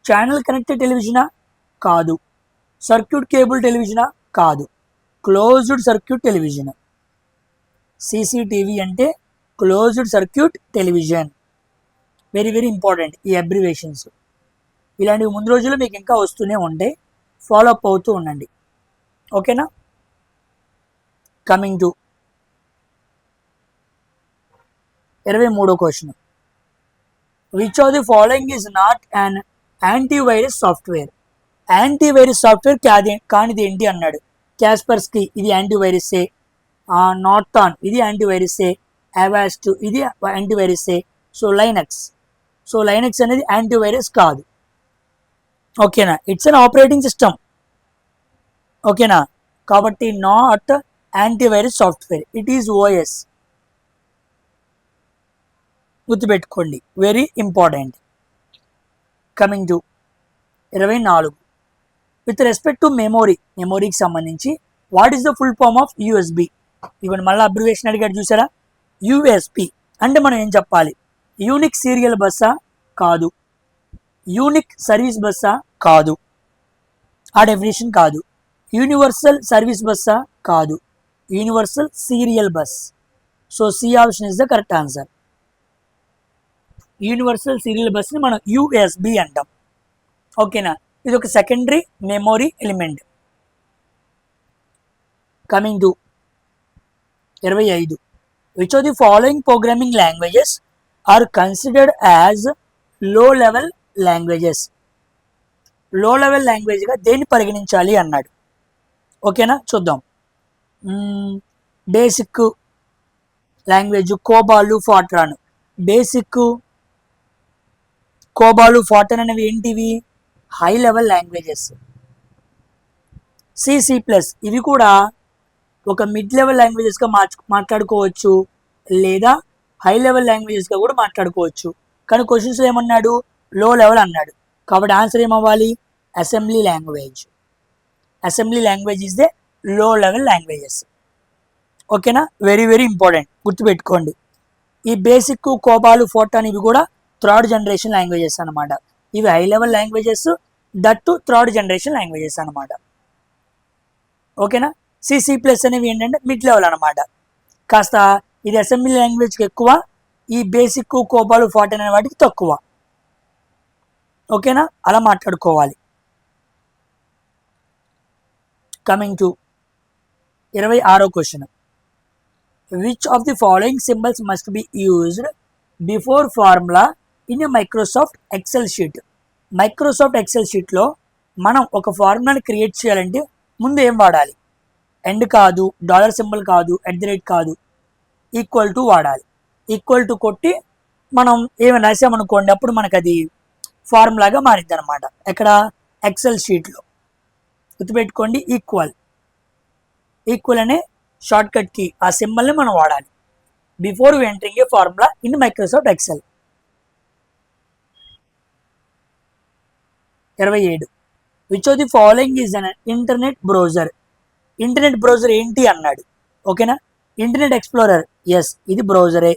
ఛానల్ కనెక్టెడ్ టెలివిజనా? కాదు. సర్క్యూట్ కేబుల్ టెలివిజనా? కాదు. Closed circuit television. సీసీటీవీ అంటే closed circuit television. Very very important ఈ అబ్రివేషన్స్. ఇలాంటివి ముందు రోజుల్లో మీకు ఇంకా వస్తూనే ఉంటాయి, ఫాలో అప్ అవుతూ ఉండండి. ఓకేనా? కమింగ్ టు 23వ question, which of the following is not an antivirus software? Antivirus software కానిది ఏంటి అన్నాడు. క్యాస్పర్స్కి ఇది యాంటీవైరసే, నార్టాన్ ఇది యాంటీవైరసే, అవాస్ట్ ఇది యాంటీవైరసే. సో లైనక్స్ అనేది యాంటీవైరస్ కాదు. ఓకేనా? It's an operating system. ఓకేనా? కాబట్టి not antivirus software, it is OS. గుర్తుపెట్టుకోండి, very important. Coming to 24, with respect to మెమోరీకి సంబంధించి what is the full form of USB? ఇవన్నీ మళ్ళీ అబ్రివేషన్ అడిగాడు చూసారా. యూఎస్బి అంటే మనం ఏం చెప్పాలి? యూనిక్ సీరియల్ బస్సా? కాదు. యూనిక్ సర్వీస్ బస్సా? కాదు. ఆ డెఫినేషన్ కాదు. యూనివర్సల్ సర్వీస్ బస్సా? కాదు. Universal serial bus. So C option is the correct answer. Universal serial బస్ని మనం యూఎస్బి అంటాం. ఓకేనా? ఇది ఒక secondary memory element. Coming to 25, which of the following programming languages are considered as low level languages? Low level లాంగ్వేజ్గా దేన్ని పరిగణించాలి అన్నాడు. ఓకేనా? చూద్దాం. BASIC language COBOL, Fortran. BASIC, కోబాలు, ఫార్ట్రాన్ అనేవి ఏంటివి? High level languages. C plus ఇవి కూడా ఒక మిడ్ లెవెల్ లాంగ్వేజెస్గా మాట్లాడుకోవచ్చు, లేదా హై లెవెల్ లాంగ్వేజెస్గా కూడా మాట్లాడుకోవచ్చు. కానీ క్వశ్చన్స్లో ఏమన్నాడు? లో లెవెల్ అన్నాడు. కాబట్టి ఆన్సర్ ఏమవ్వాలి? Assembly language. Assembly language is the low level languages. ఓకేనా? వెరీ వెరీ ఇంపార్టెంట్, గుర్తుపెట్టుకోండి. ఈ బేసిక్, కోబాలు, ఫోర్టాన్ ఇవి కూడా థర్డ్ జనరేషన్ లాంగ్వేజెస్ అనమాట. ఇవి high level languages, that third generation languages అనమాట. ఓకేనా? సి ప్లస్ అనేవి ఏంటంటే మిడ్ లెవెల్ అనమాట. కాస్త ఇది అసెంబ్లీ లాంగ్వేజ్కి ఎక్కువ, ఈ బేసిక్, కోబాలు, ఫార్టాన్ అనే వాటికి తక్కువ. ఓకేనా? అలా మాట్లాడుకోవాలి. కమింగ్ టు 26వ question, which of the following symbols must be used before formula in Microsoft Excel sheet? Microsoft Excel షీట్లో మనం ఒక ఫార్ములాని క్రియేట్ చేయాలంటే ముందు ఏం వాడాలి? ఎండ్ కాదు, డాలర్ సింబల్ కాదు, @ కాదు, ఈక్వల్ టు వాడాలి. ఈక్వల్ టు కొట్టి మనం ఏమైనా రాసామనుకోండి, అప్పుడు మనకు అది ఫార్ములాగా మారిద్ది అనమాట. ఎక్కడ ఎక్సెల్ షీట్లో గుర్తుపెట్టుకోండి, ఈక్వల్ అనే షార్ట్ కట్ కి ఆ సింబల్ని మనం వాడాలి before entering a formula in Microsoft Excel. 27 which of the following is an internet browser. Internet browser ఏంటి అన్నాడు, ఓకేనా. ఇంటర్నెట్ ఎక్స్ప్లోరర్, ఎస్ ఇది బ్రౌజరే.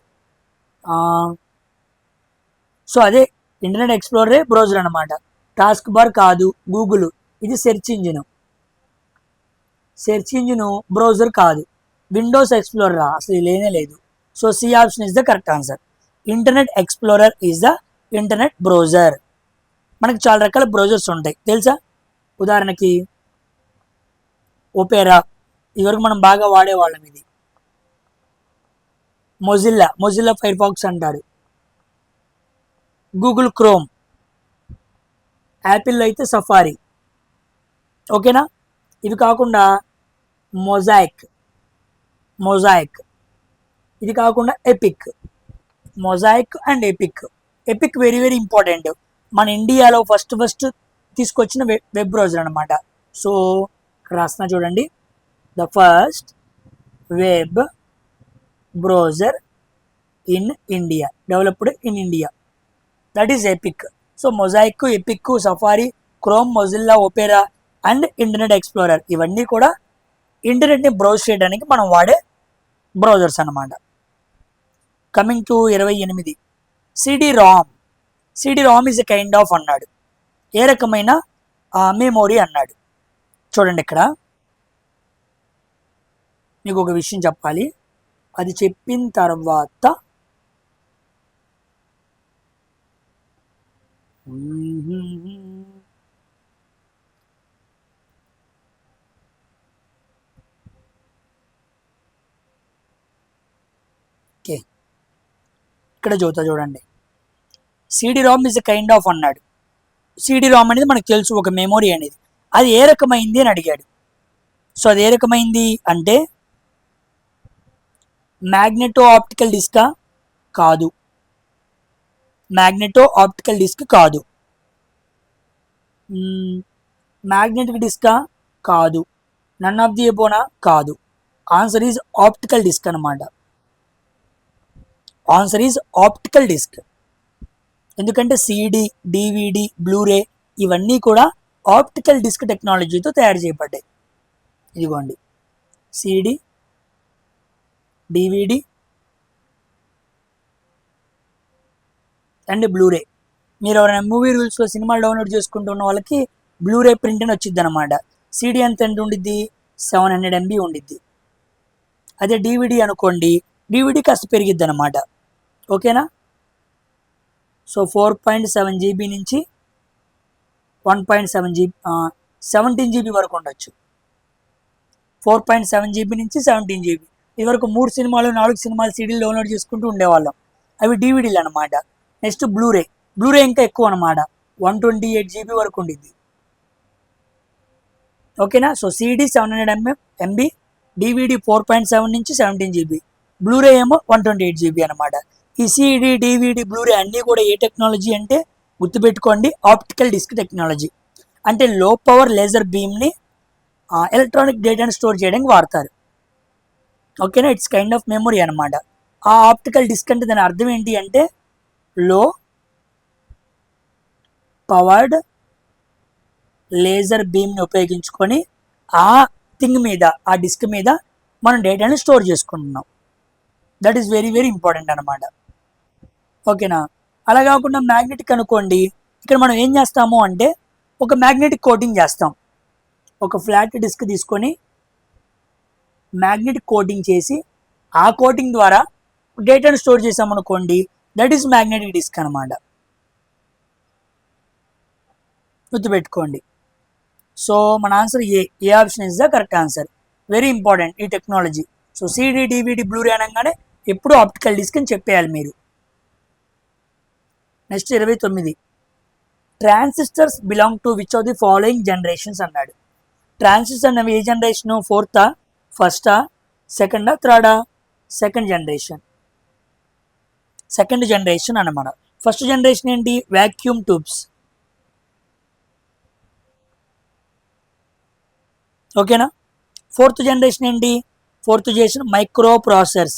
సో అదే ఇంటర్నెట్ ఎక్స్ప్లోరరే బ్రౌజర్ అనమాట. టాస్క్ బార్ కాదు, గూగుల్ ఇది సెర్చ్ ఇంజిన్ బ్రౌజర్ కాదు. విండోస్ ఎక్స్ప్లోరర్ అసలు లేనే లేదు. So C option is the correct answer. Internet explorer is the internet browser. మనకి చాలా రకాల బ్రౌజర్స్ ఉంటాయి తెలుసా. ఉదాహరణకి ఒపేరా, ఇదివరకు మనం బాగా వాడేవాళ్ళం. ఇది మొజిల్లా ఫైర్ ఫాక్స్ అంటారు. గూగుల్ క్రోమ్, యాపిల్ అయితే సఫారీ, ఓకేనా. ఇవి కాకుండా మొజాయిక్, ఇది కాకుండా mosaic and epic very very important. మన ఇండియాలో ఫస్ట్ తీసుకొచ్చిన వెబ్ బ్రౌజర్ అనమాట. సో రాసిన చూడండి, the first web browser in India, developed in India, that is Epic. So Mosaic, Epic, Safari, Chrome, Mozilla, Opera and internet explorer ఇవన్నీ కూడా ఇంటర్నెట్ని browse చేయడానికి మనం వాడే బ్రౌజర్స్ అనమాట. Coming to 28 CD ROM is a kind of అన్నాడు. ఏ రకమైన మెమోరీ అన్నాడు. చూడండి, ఇక్కడ మీకు ఒక విషయం చెప్పాలి. అది చెప్పిన తర్వాత ఓకే, ఇక్కడ చూడండి. CD ROM is a kind of అన్నాడు. సిడి రామ్ అనేది మనకు తెలుసు ఒక మెమొరీ అనేది. అది ఏ రకమైంది అని అడిగాడు. సో అది ఏ రకమైంది అంటే మ్యాగ్నెటో ఆప్టికల్ డిస్క్ కాదు, మ్యాగ్నెటిక్ డిస్క్ కాదు, నన్ ఆఫ్ ది ఎబోనా కాదు. ఆన్సర్ ఈజ్ ఆప్టికల్ డిస్క్ అనమాట. Optical disk. ఎందుకంటే సిడి, డివిడి, బ్లూరే ఇవన్నీ కూడా ఆప్టికల్ డిస్క్ టెక్నాలజీతో తయారు చేయబడ్డాయి. ఇదిగోండి, సిడి, డివిడి అండ్ బ్లూరే. మీరు ఎవరైనా మూవీ రూల్స్లో సినిమాలు డౌన్లోడ్ చేసుకుంటున్న వాళ్ళకి బ్లూరే ప్రింట్ అని వచ్చింది అనమాట. సిడి ఎంత ఉండిద్ది, 700 MB ఉండిద్ది. అదే డివిడి అనుకోండి, డివిడి కాస్త పెరిగిద్ది అనమాట, ఓకేనా. సో 4.7 GB నుంచి 1.7 GB 17 GB వరకు ఉండొచ్చు. 4.7 GB నుంచి 17 GB. ఇది వరకు 3 సినిమాలు 4 సినిమాలు సిడీలు డౌన్లోడ్ చేసుకుంటూ ఉండేవాళ్ళం. అవి డివిడీలు అనమాట. నెక్స్ట్ బ్లూరే ఇంకా ఎక్కువ అనమాట, 128 GB వరకు ఉండిద్ది, ఓకేనా. సో సిడి 700 MB, డివిడి 4.7 నుంచి 17 GB, బ్లూరే ఏమో 128 GB అనమాట. ఈ సిడి, డివిడి, బ్లూరే అన్నీ కూడా ఏ టెక్నాలజీ అంటే గుర్తుపెట్టుకోండి, ఆప్టికల్ డిస్క్ టెక్నాలజీ. అంటే లో పవర్ లేజర్ బీమ్ని ఎలక్ట్రానిక్ డేటాను స్టోర్ చేయడానికి వాడతారు, ఓకేనా. ఇట్స్ కైండ్ ఆఫ్ మెమొరీ అనమాట. ఆ ఆప్టికల్ డిస్క్ అంటే దాని అర్థం ఏంటి అంటే లో పవర్డ్ లేజర్ బీమ్ని ఉపయోగించుకొని ఆ డిస్క్ మీద మనం డేటాని స్టోర్ చేసుకుంటున్నాం. That is very very important అనమాట, ఓకేనా. అలా కాకుండా మ్యాగ్నెటిక్ అనుకోండి, ఇక్కడ మనం ఏం చేస్తాము అంటే ఒక మ్యాగ్నెటిక్ కోటింగ్ చేస్తాం. ఒక ఫ్లాట్ డిస్క్ తీసుకొని మ్యాగ్నెటిక్ కోటింగ్ చేసి ఆ కోటింగ్ ద్వారా డేటాను స్టోర్ చేసామనుకోండి, దట్ ఈస్ మ్యాగ్నెటిక్ డిస్క్ అనమాట, గుర్తుపెట్టుకోండి. సో మన answer A option is the correct answer. Very important ఈ technology. So CD, DVD, Blu-ray అనగానే ఎప్పుడు ఆప్టికల్ డిస్క్ అని చెప్పేయాలి మీరు. Next 29 transistors belong to which of the following generations అన్నాడు. ట్రాన్సిస్టర్ అనేవి ఏ generation, 4th, 1st, 2nd, 3rd? 2nd generation. Second generation అన్నమాట. ఫస్ట్ జనరేషన్ ఏంటి? Vacuum tubes. ఓకేనా. ఫోర్త్ జనరేషన్ ఏంటి? Fourth generation micro processors.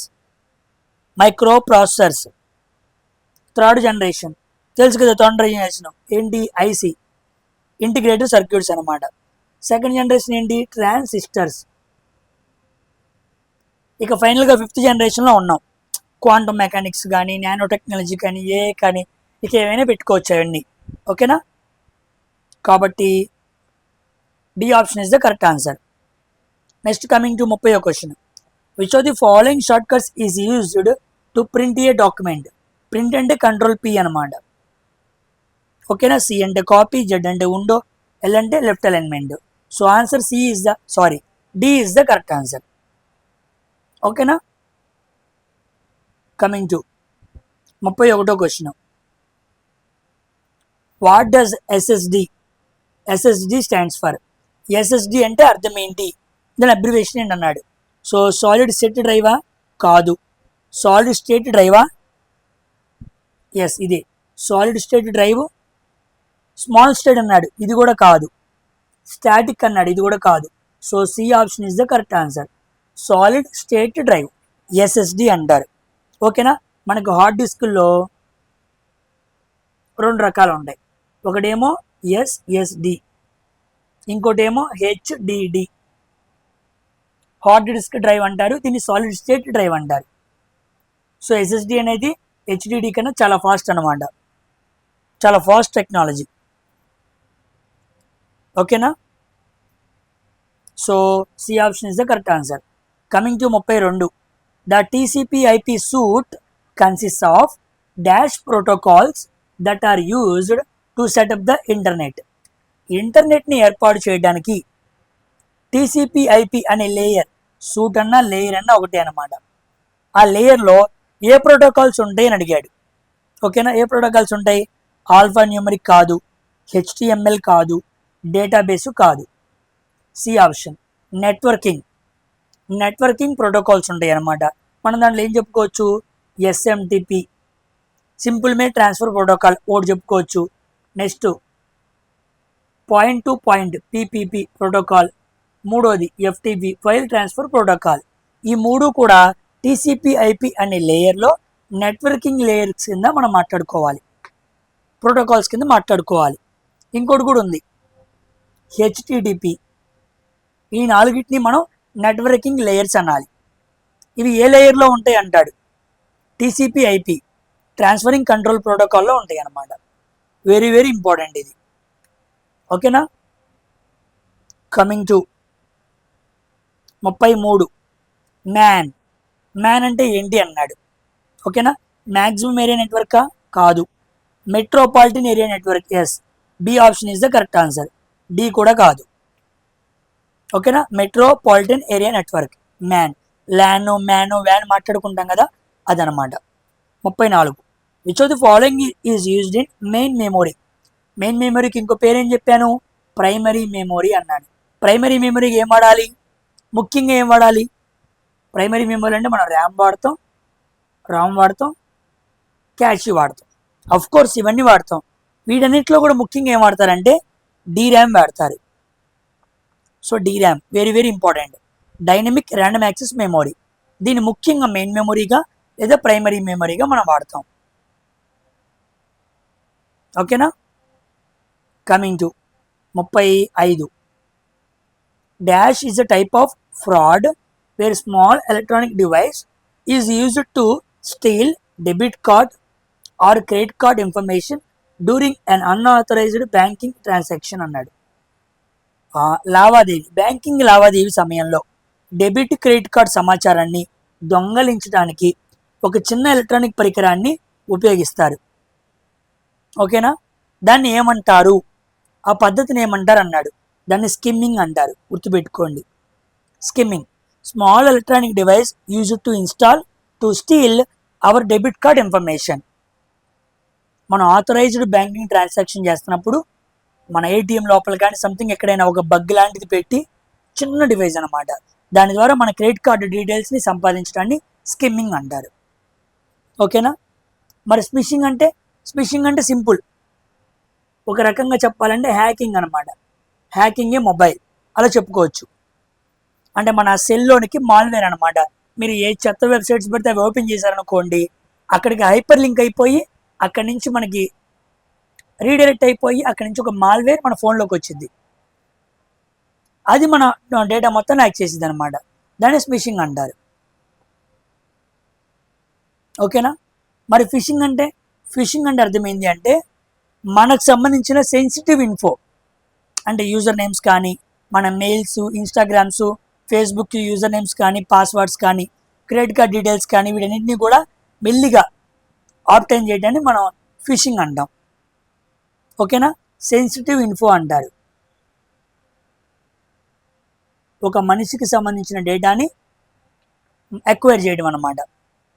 Third generation తెలుసు కదా, third generation ఏంటి? ఐసి, ఇంటిగ్రేటెడ్ సర్క్యూట్స్ అనమాట. సెకండ్ జనరేషన్ ఏంటి? ట్రాన్సిస్టర్స్. ఇక ఫైనల్గా ఫిఫ్త్ జనరేషన్లో ఉన్నాం. క్వాంటమ్ మెకానిక్స్ కానీ, నానో టెక్నాలజీ కానీ, ఏ కానీ, ఇక ఏమైనా పెట్టుకోవచ్చు అవన్నీ. ఓకేనా. కాబట్టి D option is the correct answer. Next coming to 30వ question. Which of the following short cuts is used to print a document? Print అంటే కంట్రోల్ పి అనమాట. ఓకేనా. సి అంటే కాపీ, జెడ్ అంటే విండో, ఎల్ అంటే left alignment. So answer D is the correct answer. ఓకేనా. Coming to 31వ question. What does SSD stands for? SSD అంటే అర్థం ఏంటి, దాని అబ్రివేషన్ ఏంటి అన్నాడు. సో సాలిడ్ స్టేట్ డ్రైవా? కాదు. సాలిడ్ స్టేట్ డ్రైవా? ఎస్, ఇదే solid state drive. Small state అన్నాడు, ఇది కూడా కాదు. స్టాటిక్ అన్నాడు, ఇది కూడా కాదు. So C option is the correct answer. Solid state drive SSD అంటారు. ఓకేనా. మనకు హార్డ్ డిస్క్లో 2 రకాలు ఉంటాయి. ఒకటేమో ఎస్ఎస్డి, ఇంకోటేమో హెచ్డిడి. హార్డ్ డిస్క్ డ్రైవ్ అంటారు, దీన్ని సాలిడ్ స్టేట్ డ్రైవ్ అంటారు. సో ఎస్ఎస్డి అనేది హెచ్డిడి కన్నా చాలా ఫాస్ట్ అనమాట, చాలా ఫాస్ట్ టెక్నాలజీ. ఓకేనా. So C option is the correct answer. Coming to 32. The TCP/IP suite consist of dash protocols that are used to setup the internet. ఇంటర్నెట్ని ఏర్పాటు చేయడానికి TCP/IP అనే లేయర్, సూట్ అన్నా లేయర్ అన్నా ఒకటే అనమాట. ఆ లేయర్లో ఏ ప్రోటోకాల్స్ ఉంటాయి అని అడిగాడు. ఓకేనా. ఏ ప్రోటోకాల్స్ ఉంటాయి? ఆల్ఫా న్యూమరిక్ కాదు, HTML కాదు, డేటాబేసు కాదు. సి ఆప్షన్ నెట్వర్కింగ్ ప్రోటోకాల్స్ ఉంటాయి అన్నమాట. మనం దాంట్లో ఏం చెప్పుకోవచ్చు? SMTP, simple mail transfer protocol ఒకటి చెప్పుకోవచ్చు. Next point to point PPP protocol, మూడోది FTP ఫైల్ ట్రాన్స్ఫర్ ప్రోటోకాల్. ఈ మూడు కూడా TCP/IP అనే లేయర్లో నెట్వర్కింగ్ లేయర్స్ కింద మనం మాట్లాడుకోవాలి, ప్రోటోకాల్స్ కింద మాట్లాడుకోవాలి. ఇంకోటి కూడా ఉంది, HTTP. ఈ నాలుగిటిని మనం నెట్వర్కింగ్ లేయర్స్ అనాలి. ఇవి ఏ లేయర్లో ఉంటాయి అంటాడు? TCP/IP ట్రాన్స్ఫరింగ్ కంట్రోల్ ప్రోటోకాల్లో ఉంటాయి అన్నమాట. వెరీ వెరీ ఇంపార్టెంట్ ఇది. ఓకేనా. Coming to 33. మ్యాన్ అంటే ఏంటి అన్నాడు. ఓకేనా. మ్యాక్సిమం ఏరియా నెట్వర్కా? కాదు. Metropolitan area network. Yes, B option is the correct answer. D కూడా కాదు. ఓకేనా. Metropolitan area network MAN. MAN వ్యాన్ మాట్లాడుకుంటాం కదా, అదనమాట. 34. Which of the following is used in main memory? Main మెమొరీకి ఇంకో పేరు ఏం చెప్పాను? ప్రైమరీ మెమొరీ అన్నాను. ప్రైమరీ మెమొరీకి ఏం వాడాలి? ముఖ్యంగా ఏం వాడాలి? ప్రైమరీ మెమొరీ అంటే మనం ర్యామ్ వాడతాం, క్యాష్ వాడతాం. అఫ్ కోర్స్ ఇవన్నీ వాడతాం. వీటన్నిటిలో కూడా ముఖ్యంగా ఏం వాడతారంటే DRAM వాడతారు. So DRAM very very important. Dynamic random access memory, దీన్ని ముఖ్యంగా మెయిన్ మెమొరీగా లేదా ప్రైమరీ మెమొరీగా మనం వాడతాం. ఓకేనా. Coming to 35. Dash is a type of fraud where small electronic device is used to steal debit card or credit card information during an unauthorized banking transaction అన్నాడు. బ్యాంకింగ్ లావాదేవీ సమయంలో డెబిట్ క్రెడిట్ కార్డ్ సమాచారాన్ని దొంగలించడానికి ఒక చిన్న ఎలక్ట్రానిక్ పరికరాన్ని ఉపయోగిస్తారు. ఓకేనా. దాన్ని ఏమంటారు? ఆ పద్ధతిని ఏమంటారు అన్నాడు. దాన్ని స్కిమ్మింగ్ అంటారు, గుర్తుపెట్టుకోండి. Skimming, small electronic device used to install to steal our debit card information. మనం ఆథరైజ్డ్ బ్యాంకింగ్ ట్రాన్సాక్షన్ చేస్తున్నప్పుడు మన ATM లోపల కానీ సంథింగ్ ఎక్కడైనా ఒక బగ్ లాంటిది పెట్టి, చిన్న డివైస్ అనమాట, దాని ద్వారా మన క్రెడిట్ కార్డు డీటెయిల్స్ని సంపాదించడాన్ని స్కిమ్మింగ్ అంటారు. ఓకేనా. మరి స్మిషింగ్ అంటే సింపుల్, ఒక రకంగా చెప్పాలంటే హ్యాకింగ్ అనమాట. హ్యాకింగే మొబైల్ అలా చెప్పుకోవచ్చు. అంటే మన సెల్లోనికి మాల్వేర్ అనమాట. మీరు ఏ చెత్త వెబ్సైట్స్ పెడితే అవి ఓపెన్ చేశారనుకోండి, అక్కడికి హైపర్ లింక్ అయిపోయి అక్కడి నుంచి మనకి రీడైరెక్ట్ అయిపోయి అక్కడి నుంచి ఒక మాల్వేర్ మన ఫోన్లోకి వచ్చింది. అది మన డేటా మొత్తం హ్యాక్ చేసింది అనమాట. దాన్ని స్మిషింగ్ అంటారు. ఓకేనా. మరి ఫిషింగ్ అంటే అర్థం ఏంటి అంటే మనకు సంబంధించిన సెన్సిటివ్ ఇన్ఫో, అంటే యూజర్ నేమ్స్ కానీ, మన mails, Instagrams, Facebook user names కానీ, పాస్వర్డ్స్ కానీ, క్రెడిట్ కార్డ్ డీటెయిల్స్ కానీ, వీటన్నిటిని కూడా మెల్లిగా ఆబ్టైన్ చేయడాన్ని మనం ఫిషింగ్ అంటాం. ఓకేనా. సెన్సిటివ్ ఇన్ఫో అంటారు. ఒక మనిషికి సంబంధించిన డేటాని ఎక్వైర్ చేయడం అనమాట.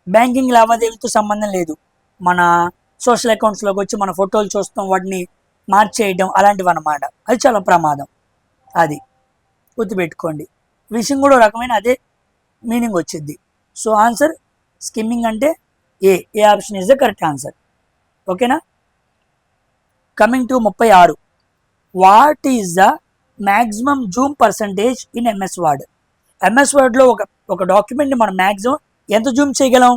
బ్యాంకింగ్ లావాదేవీలతో సంబంధం లేదు. మన సోషల్ అకౌంట్స్లోకి వచ్చి మన ఫోటోలు చూస్తాం, వాటిని మార్చేయడం అలాంటివి అనమాట. అది చాలా ప్రమాదం. అది గుర్తుపెట్టుకోండి. ఫిషింగ్ కూడా రకమైన అదే మీనింగ్ వచ్చింది. సో ఆన్సర్ స్కిమ్మింగ్ అంటే ఏ option is the correct answer. ఓకేనా. Coming to 36. What is the maximum zoom percentage in MS Word? MS వర్డ్లో ఒక డాక్యుమెంట్ని మనం మ్యాక్సిమం ఎంత జూమ్ చేయగలం?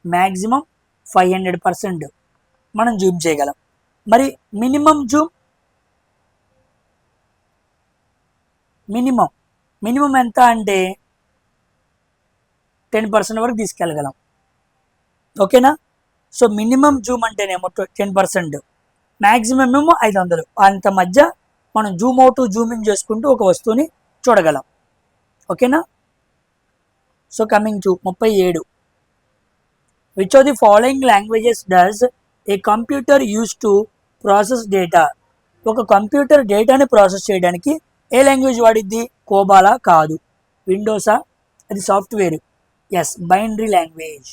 మ్యాక్సిమం 500% మనం జూమ్ చేయగలం. మరి మినిమం జూమ్, మినిమం ఎంత అంటే 10% వరకు తీసుకెళ్ళగలం. ఓకేనా. సో మినిమం జూమ్ అంటేనేమో 10%, మ్యాక్సిమం ఏమో 500. అంత మధ్య మనం జూమ్ అవుట్ జూమ్ ఇన్ చేసుకుంటూ ఒక వస్తువుని చూడగలం. ఓకేనా. So coming to 37. Which of the following languages does a computer use to process data? ఒక కంప్యూటర్ డేటాని ప్రాసెస్ చేయడానికి ఏ లాంగ్వేజ్ వాడిద్ది? కోబాలా? కాదు. విండోసా? అది software. Yes, binary language.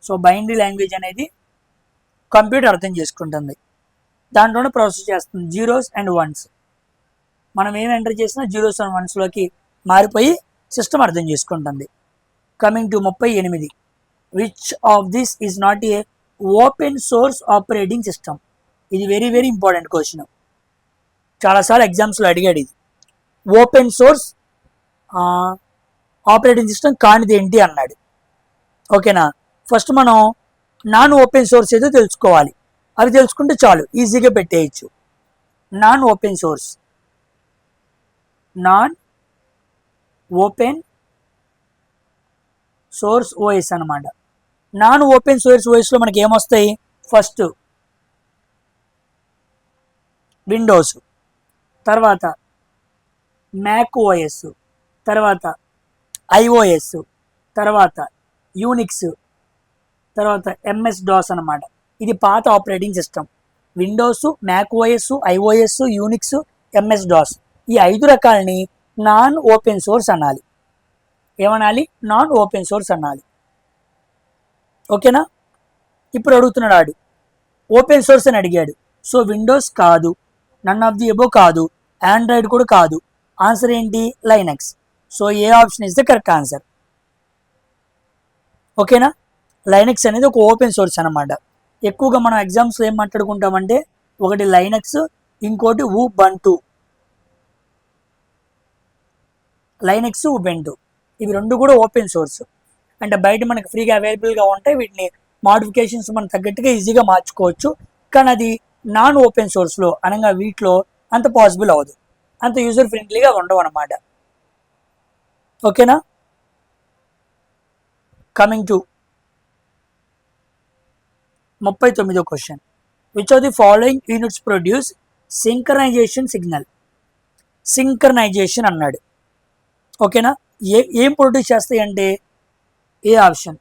So binary language అనేది కంప్యూటర్ అర్థం చేసుకుంటుంది, దాంట్లోనే ప్రాసెస్ చేస్తుంది. జీరోస్ అండ్ వన్స్, మనం ఏం ఎంటర్ చేసినా జీరోస్ అండ్ వన్స్లోకి మారిపోయి సిస్టమ్ అర్థం చేసుకుంటుంది. Coming to 38. Which of this is not A open source operating system? ఇది వెరీ వెరీ ఇంపార్టెంట్ క్వశ్చన్. చాలాసార్లు ఎగ్జామ్స్లో అడిగాడు ఇది. ఓపెన్ సోర్స్ ఆపరేటింగ్ సిస్టమ్ కానిది ఏంటి అన్నాడు. ఓకేనా. ఫస్ట్ మనం నాన్ ఓపెన్ సోర్స్ ఏదో తెలుసుకోవాలి. అవి తెలుసుకుంటే చాలు, ఈజీగా పెట్టేయచ్చు. నాన్ ఓపెన్ సోర్స్ ఓఎస్ అనమాట. నాన్ ఓపెన్ సోర్స్ ఓఎస్లో మనకి ఏమొస్తాయి? ఫస్ట్ విండోస్, తర్వాత మ్యాక్ ఓఎస్, తర్వాత ఐఓఎస్, తర్వాత యూనిక్స్, తర్వాత ఎంఎస్ డాస్ అనమాట. ఇది పాత operating system. Windows, Mac OS, iOS, Unix, MS DOS, ఈ 5 రకాలని నాన్ ఓపెన్ సోర్స్ అనాలి. ఏమనాలి? నాన్ ఓపెన్ సోర్స్ అనాలి. ఓకేనా. ఇప్పుడు అడుగుతున్నాడు ఆడు, ఓపెన్ సోర్స్ అని అడిగాడు. సో విండోస్ కాదు, నన్ ఆఫ్ ది ఎబో కాదు, ఆండ్రాయిడ్ కూడా కాదు. ఆన్సర్ ఏంటి? Linux. So A option is the correct answer. ఓకేనా. లైనక్స్ అనేది ఒక ఓపెన్ సోర్స్ అనమాట. ఎక్కువగా మనం ఎగ్జామ్స్లో ఏం మాట్లాడుకుంటామంటే ఒకటి లైనక్స్, ఇంకోటి ఉబంటు. లైనక్స్, ఉబెంటు, ఇవి 2 కూడా ఓపెన్ సోర్స్. అంటే బయట మనకి ఫ్రీగా అవైలబుల్గా ఉంటాయి. వీటిని మాడిఫికేషన్స్ మనం తగ్గట్టుగా ఈజీగా మార్చుకోవచ్చు. కానీ అది నాన్ ఓపెన్ సోర్స్లో అనగా వీటిలో అంత పాసిబుల్ అవ్వదు, అంత యూజర్ ఫ్రెండ్లీగా ఉండవు అనమాట. ఓకేనా. కమింగ్ టు 39వ question. Which of the following units produce synchronization signal? Synchronization అన్నాడు. ఓకేనా. ఏం ప్రొడ్యూస్ చేస్తాయి అంటే ఏ option?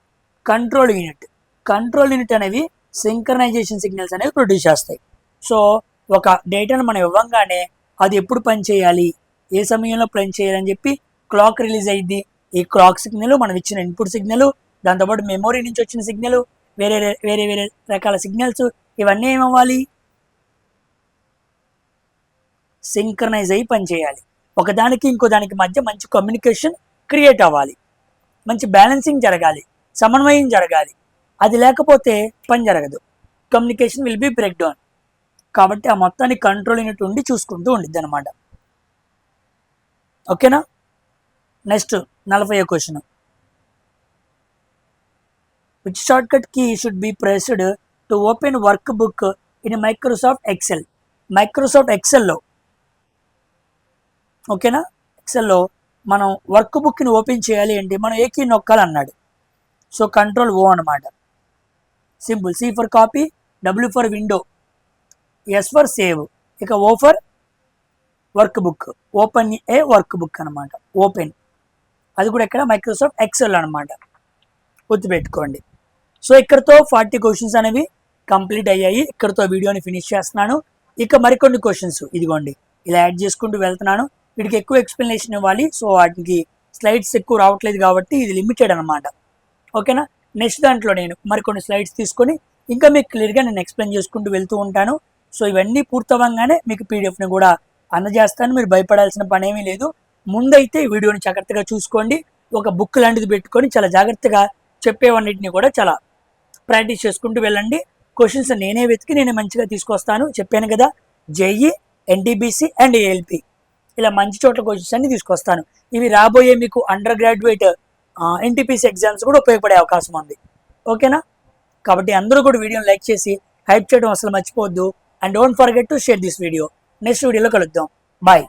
Control unit. Control unit అనేవి సింక్రనైజేషన్ సిగ్నల్స్ అనేవి ప్రొడ్యూస్ చేస్తాయి. సో ఒక డేటాను మనం ఇవ్వంగానే అది ఎప్పుడు పని చేయాలి, ఏ సమయంలో పని చేయాలని చెప్పి క్లాక్ రిలీజ్ అయ్యిద్ది. ఈ క్లాక్ సిగ్నల్, మనం ఇచ్చిన ఇన్పుట్ సిగ్నల్, దాంతోపాటు మెమొరీ నుంచి వచ్చిన సిగ్నల్, వేరే వేరే వేరే రకాల సిగ్నల్స్, ఇవన్నీ ఏమవ్వాలి? సింక్రనైజ్ అయ్యి పనిచేయాలి. ఒకదానికి ఇంకో దానికి మధ్య మంచి కమ్యూనికేషన్ క్రియేట్ అవ్వాలి, మంచి బ్యాలెన్సింగ్ జరగాలి. సమన్వయం జరగాలి. అది లేకపోతే పని జరగదు. Communication will be break down. కాబట్టి ఆ మొత్తాన్ని కంట్రోల్ యూనిట్ ఉండి చూసుకుంటూ ఉండిద్ది అనమాట. ఓకేనా. నెక్స్ట్ 40వ question. Which short cut key should be pressed to open work book in Microsoft Excel. Microsoft ఎక్సెల్లో, ఓకేనా, ఎక్సెల్లో మనం వర్క్ బుక్ని ఓపెన్ చేయాలి అంటే మనం ఏ కీ నొక్కాలి అన్నాడు. సో కంట్రోల్ ఓ అనమాట. Simple. C for copy, W for window, S for save, ఇక O for work book. Open a work book అనమాట. ఓపెన్ అది కూడా ఇక్కడ మైక్రోసాఫ్ట్ ఎక్సెల్ అనమాట. గుర్తుపెట్టుకోండి. సో ఇక్కడతో 40 క్వశ్చన్స్ అనేవి కంప్లీట్ అయ్యాయి. ఇక్కడతో వీడియోని ఫినిష్ చేస్తున్నాను. ఇక మరికొన్ని క్వశ్చన్స్ ఇదిగోండి ఇలా యాడ్ చేసుకుంటూ వెళ్తున్నాను. వీటికి ఎక్కువ ఎక్స్ప్లెనేషన్ ఇవ్వాలి. సో వాటికి స్లైడ్స్ ఎక్కువ రావట్లేదు కాబట్టి ఇది లిమిటెడ్ అనమాట. ఓకేనా. నెక్స్ట్ దాంట్లో నేను మరికొన్ని స్లైడ్స్ తీసుకొని ఇంకా మీకు క్లియర్గా నేను ఎక్స్ప్లెయిన్ చేసుకుంటూ వెళ్తూ ఉంటాను. సో ఇవన్నీ పూర్తవంగానే మీకు పీడిఎఫ్ని కూడా అందజేస్తాను. మీరు భయపడాల్సిన పని ఏమీ లేదు. ముందైతే వీడియోని జాగ్రత్తగా చూసుకోండి. ఒక బుక్ లాంటిది పెట్టుకొని చాలా జాగ్రత్తగా చెప్పేవన్నిటిని కూడా చాలా ప్రాక్టీస్ చేసుకుంటూ వెళ్ళండి. క్వశ్చన్స్ నేనే వెతికి నేనే మంచిగా తీసుకొస్తాను. చెప్పాను కదా, జేఈ, ఎన్టీబీసీ అండ్ ఏఎల్పి ఇలా మంచి చోట్ల క్వశ్చన్స్ అన్ని తీసుకొస్తాను. ఇవి రాబోయే మీకు అండర్ గ్రాడ్యుయేట్ ఎన్టీపీసీ ఎగ్జామ్స్ కూడా ఉపయోగపడే అవకాశం ఉంది. ఓకేనా. కాబట్టి అందరూ కూడా వీడియోని లైక్ చేసి హైప్ చేయడం అసలు మర్చిపోవద్దు. And don't forget to share this video. Next వీడియోలో కలుద్దాం. బాయ్.